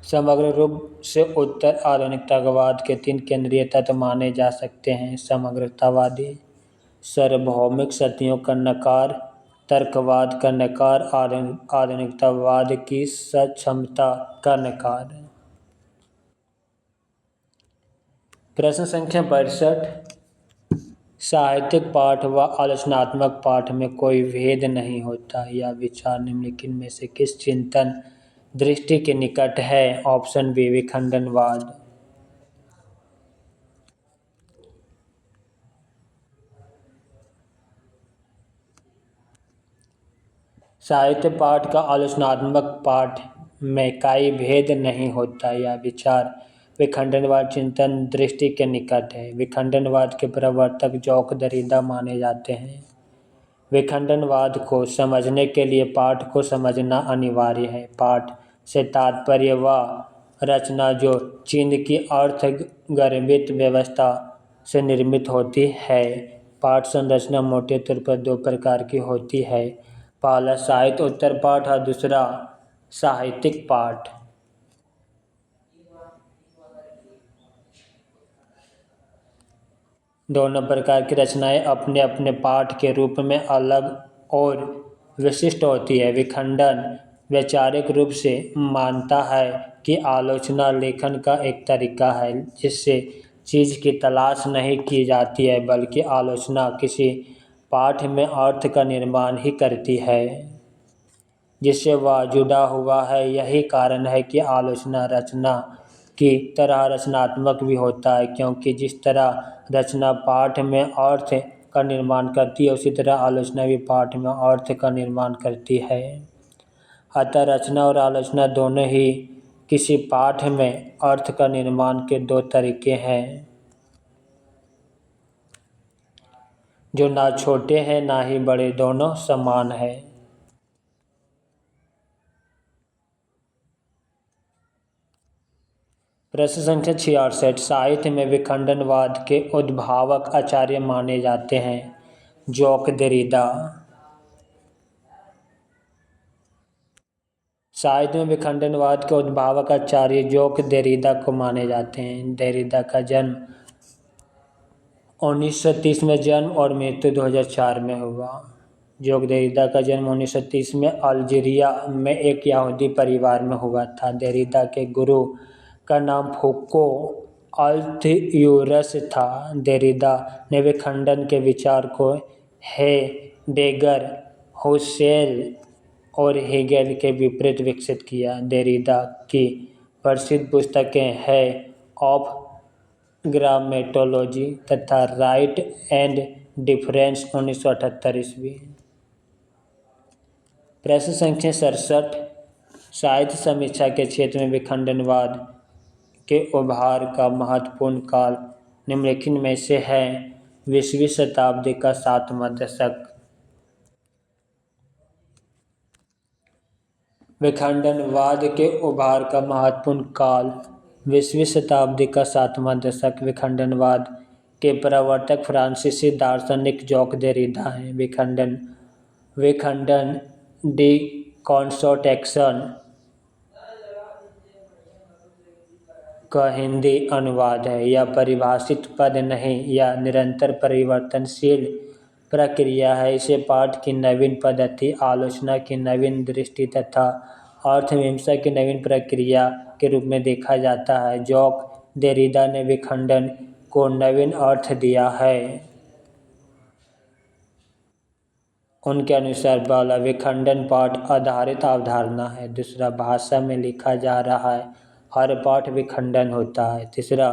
समग्र रूप से उत्तर आधुनिकतावाद के 3 केंद्रीय तत्व माने जा सकते हैं। समग्रतावादी, सार्वभौमिक सत्यों का नकार, तर्कवाद का नकार, आधुनिकतावाद की सक्षमता का नकार। प्रश्न संख्या 62। साहित्यिक पाठ व आलोचनात्मक पाठ में कोई भेद नहीं होता। यह विचार निम्नलिखित में से किस चिंतन दृष्टि के निकट है। ऑप्शन बी विखंडनवाद। साहित्य पाठ का आलोचनात्मक पाठ में कोई भेद नहीं होता। यह विचार विखंडनवाद चिंतन दृष्टि के निकट है। विखंडनवाद के प्रवर्तक जॉक दरिदा माने जाते हैं। विखंडनवाद को समझने के लिए पाठ को समझना अनिवार्य है। पाठ से तात्पर्य वह रचना जो चिन्ह की अर्थगर्भित व्यवस्था से निर्मित होती है। पाठ संरचना मोटे तौर पर 2 प्रकार की होती है। पहला साहित्य उत्तर पाठ और दूसरा साहित्यिक पाठ। दोनों प्रकार की रचनाएं अपने अपने पाठ के रूप में अलग और विशिष्ट होती है। विखंडन वैचारिक रूप से मानता है कि आलोचना लेखन का एक तरीका है जिससे चीज़ की तलाश नहीं की जाती है, बल्कि आलोचना किसी पाठ में अर्थ का निर्माण ही करती है जिससे वह जुड़ा हुआ है। यही कारण है कि आलोचना रचना की तरह रचनात्मक भी होता है, क्योंकि जिस तरह रचना पाठ में अर्थ का निर्माण करती है उसी तरह आलोचना भी पाठ में अर्थ का निर्माण करती है। अतः रचना और आलोचना दोनों ही किसी पाठ में अर्थ का निर्माण के 2 तरीके हैं जो ना छोटे हैं ना ही बड़े, दोनों समान है। प्रश्न संख्या 66। साहित्य में विखंडनवाद के उद्भावक आचार्य माने जाते हैं। जॉक दरिदा। साहित्य में विखंडनवाद के उद्भावक आचार्य जॉक दरिदा को माने जाते हैं। दरिदा का जन्म 1930 में जन्म और मृत्यु 2004 में हुआ। जॉक दरिदा का जन्म 1930 में अल्जीरिया में एक यहूदी परिवार में हुआ था। दरिदा के गुरु का नाम फुको अल्थयूरस था। दरिदा ने विखंडन के विचार को हेडेगर, हुसेल और हेगेल के विपरीत विकसित किया। देरिदा की प्रसिद्ध पुस्तकें हैं ऑफ ग्रामेटोलॉजी तथा राइट एंड डिफरेंस 1978 ईस्वी। प्रश्न संख्या 67। साहित्य समीक्षा के क्षेत्र में विखंडनवाद के उभार का महत्वपूर्ण काल निम्नलिखित में से है। 20वीं शताब्दी का 7वां दशक। विखंडनवाद के उभार का महत्वपूर्ण काल 20वीं शताब्दी का 7वां दशक। विखंडनवाद के प्रवर्तक फ्रांसीसी दार्शनिक जैक देरिडा हैं। विखंडन डिकॉन्स्ट्रक्शन का हिंदी अनुवाद है। यह परिभाषित पद नहीं या निरंतर परिवर्तनशील प्रक्रिया है। इसे पाठ की नवीन पद्धति, आलोचना की नवीन दृष्टि तथा अर्थमीमांसा की नवीन प्रक्रिया के रूप में देखा जाता है। जैक देरिडा ने विखंडन को नवीन अर्थ दिया है। उनके अनुसार पहला, विखंडन पाठ आधारित अवधारणा है। दूसरा, भाषा में लिखा जा रहा है, हर पाठ विखंडन होता है। तीसरा,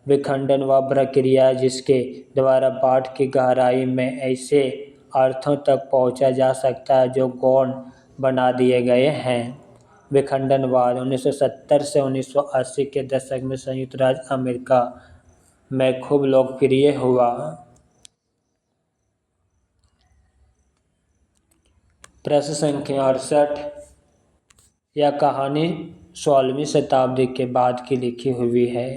विखंडन वह प्रक्रिया है जिसके द्वारा पाठ की गहराई में ऐसे अर्थों तक पहुंचा जा सकता है जो गौण बना दिए गए हैं। विखंडनवाद 1970 से 1980 के दशक में संयुक्त राज्य अमेरिका में खूब लोकप्रिय हुआ। प्रश्न संख्या 68। यह कहानी 16वीं शताब्दी के बाद की लिखी हुई है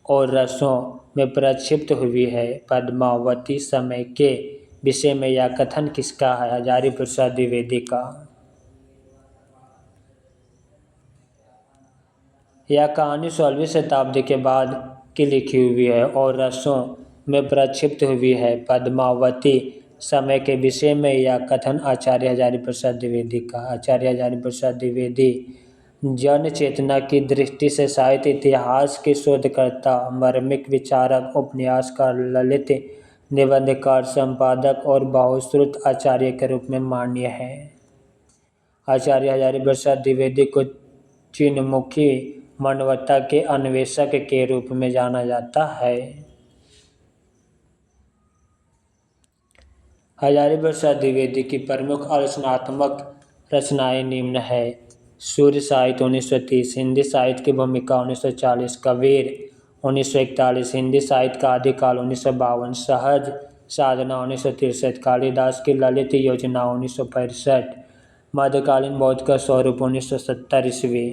और रसों में प्रक्षिप्त हुई है। पद्मावती समय के विषय में यह कथन किसका है? हजारी प्रसाद द्विवेदी का। यह कहानी 16वीं शताब्दी के बाद की लिखी हुई है और रसों में प्रक्षिप्त हुई है। पद्मावती समय के विषय में यह कथन आचार्य हजारी प्रसाद द्विवेदी का। आचार्य हजारी प्रसाद द्विवेदी जन चेतना की दृष्टि से साहित्य इतिहास के शोधकर्ता, मार्मिक विचारक, उपन्यासकार, ललित निबंधकार, संपादक और बहुश्रुत आचार्य के रूप में मान्य है। आचार्य हजारी प्रसाद द्विवेदी को चिन्हमुखी मानवता के अन्वेषक के रूप में जाना जाता है। हजारी प्रसाद द्विवेदी की प्रमुख आलोचनात्मक रचनाएं निम्न है। सूर्य साहित्य 1930, हिंदी साहित्य की भूमिका 1940, कबीर 1941, हिंदी साहित्य का आदिकाल 1952, सहज साधना 1963, कालिदास की ललित योजना 1965, मध्यकालीन बौद्ध का स्वरूप 1970 ईस्वी।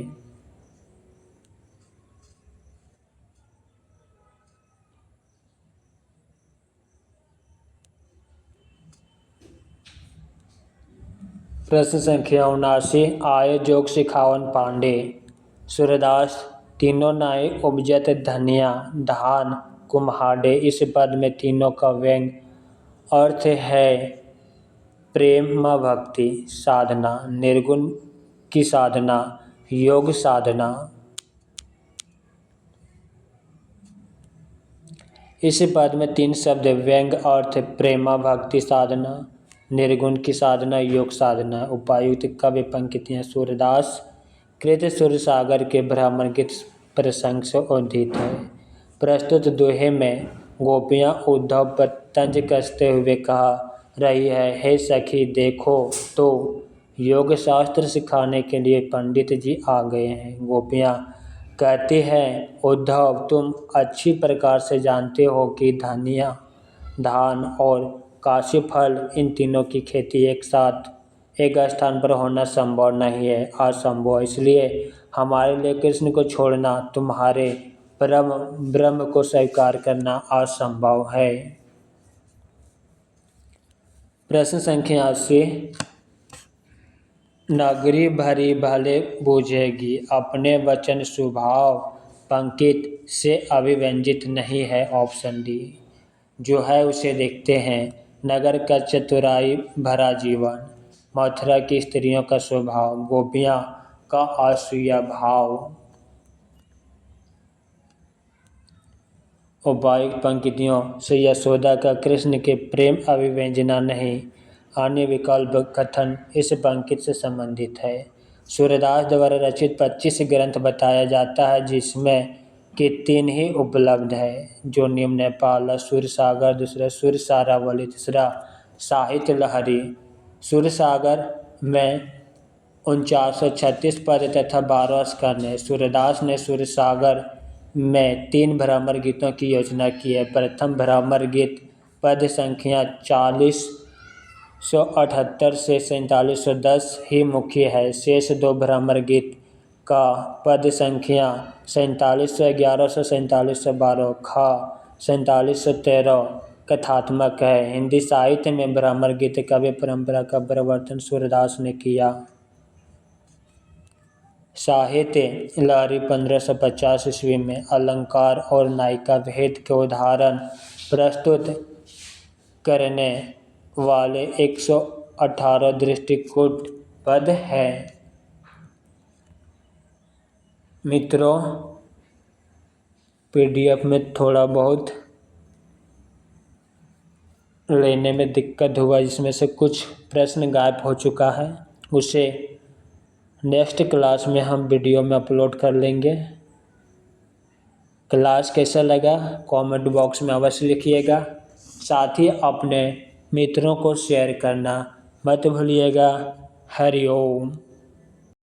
प्रश्न संख्या 79। आय जोग सिखावन पांडे। सूरदास तीनों नाई उपजत धनिया धान कुम्हाडे। इस पद में तीनों का व्यंग अर्थ है प्रेम भक्ति साधना, निर्गुण की साधना, योग साधना। इस पद में तीन शब्द व्यंग अर्थ प्रेमा भक्ति साधना, निर्गुण की साधना, योग साधना। उपायुक्त काव्य पंक्तियाँ सूरदास कृत सूरसागर के ब्राह्मण गीत प्रसंग से उद्धृत है। प्रस्तुत दोहे में गोपियाँ उद्धव पर तंज कसते हुए कहा रही है, हे सखी देखो तो योग शास्त्र सिखाने के लिए पंडित जी आ गए हैं। गोपियाँ कहती हैं, उद्धव तुम अच्छी प्रकार से जानते हो कि धनिया, धान और काशी फल इन तीनों की खेती एक साथ एक स्थान पर होना संभव नहीं है, असंभव। इसलिए हमारे लिए कृष्ण को छोड़ना, तुम्हारे ब्रह्म को स्वीकार करना असंभव है। प्रश्न संख्या 80। नगरी भरी भले बूझेगी अपने वचन स्वभाव पंकित से अभिव्यंजित नहीं है। Option D. जो है उसे देखते हैं। नगर का चतुराई भरा जीवन, मथुरा की स्त्रियों का स्वभाव, गोपियाँ का असूया भाव। उपायुक्त पंक्तियों से यशोदा का कृष्ण के प्रेम अभिव्यंजना नहीं, अन्य विकल्प कथन इस पंक्ति से संबंधित है। सूरदास द्वारा रचित 25 ग्रंथ बताया जाता है, जिसमें कि 3 ही उपलब्ध है, जो निम्न है। पहला सूरसागर, दूसरा सूरसारावली, तीसरा साहित्य लहरी। सूरसागर में 4936 पद तथा 12 स्कंद है। सूरदास ने सूरसागर में 3 भ्रमर गीतों की योजना की है। प्रथम भ्रमर गीत पद संख्या 4078 से 4710 ही मुख्य है। शेष 2 भ्रमर गीत का पद संख्या 4711 से 4712 खा 4713 कथात्मक है। हिंदी साहित्य में भ्रमर गीत काव्य परंपरा का प्रवर्तन सूरदास ने किया। साहित्य लहरी 1550 ईस्वी में अलंकार और नायिका भेद के उदाहरण प्रस्तुत करने वाले 118 दृष्टिकूट पद हैं। मित्रों, PDF में थोड़ा बहुत लेने में दिक्कत हुआ, जिसमें से कुछ प्रश्न गायब हो चुका है। उसे नेक्स्ट क्लास में हम वीडियो में अपलोड कर लेंगे। क्लास कैसा लगा कमेंट बॉक्स में अवश्य लिखिएगा। साथ ही अपने मित्रों को शेयर करना मत भूलिएगा। हरि ओम।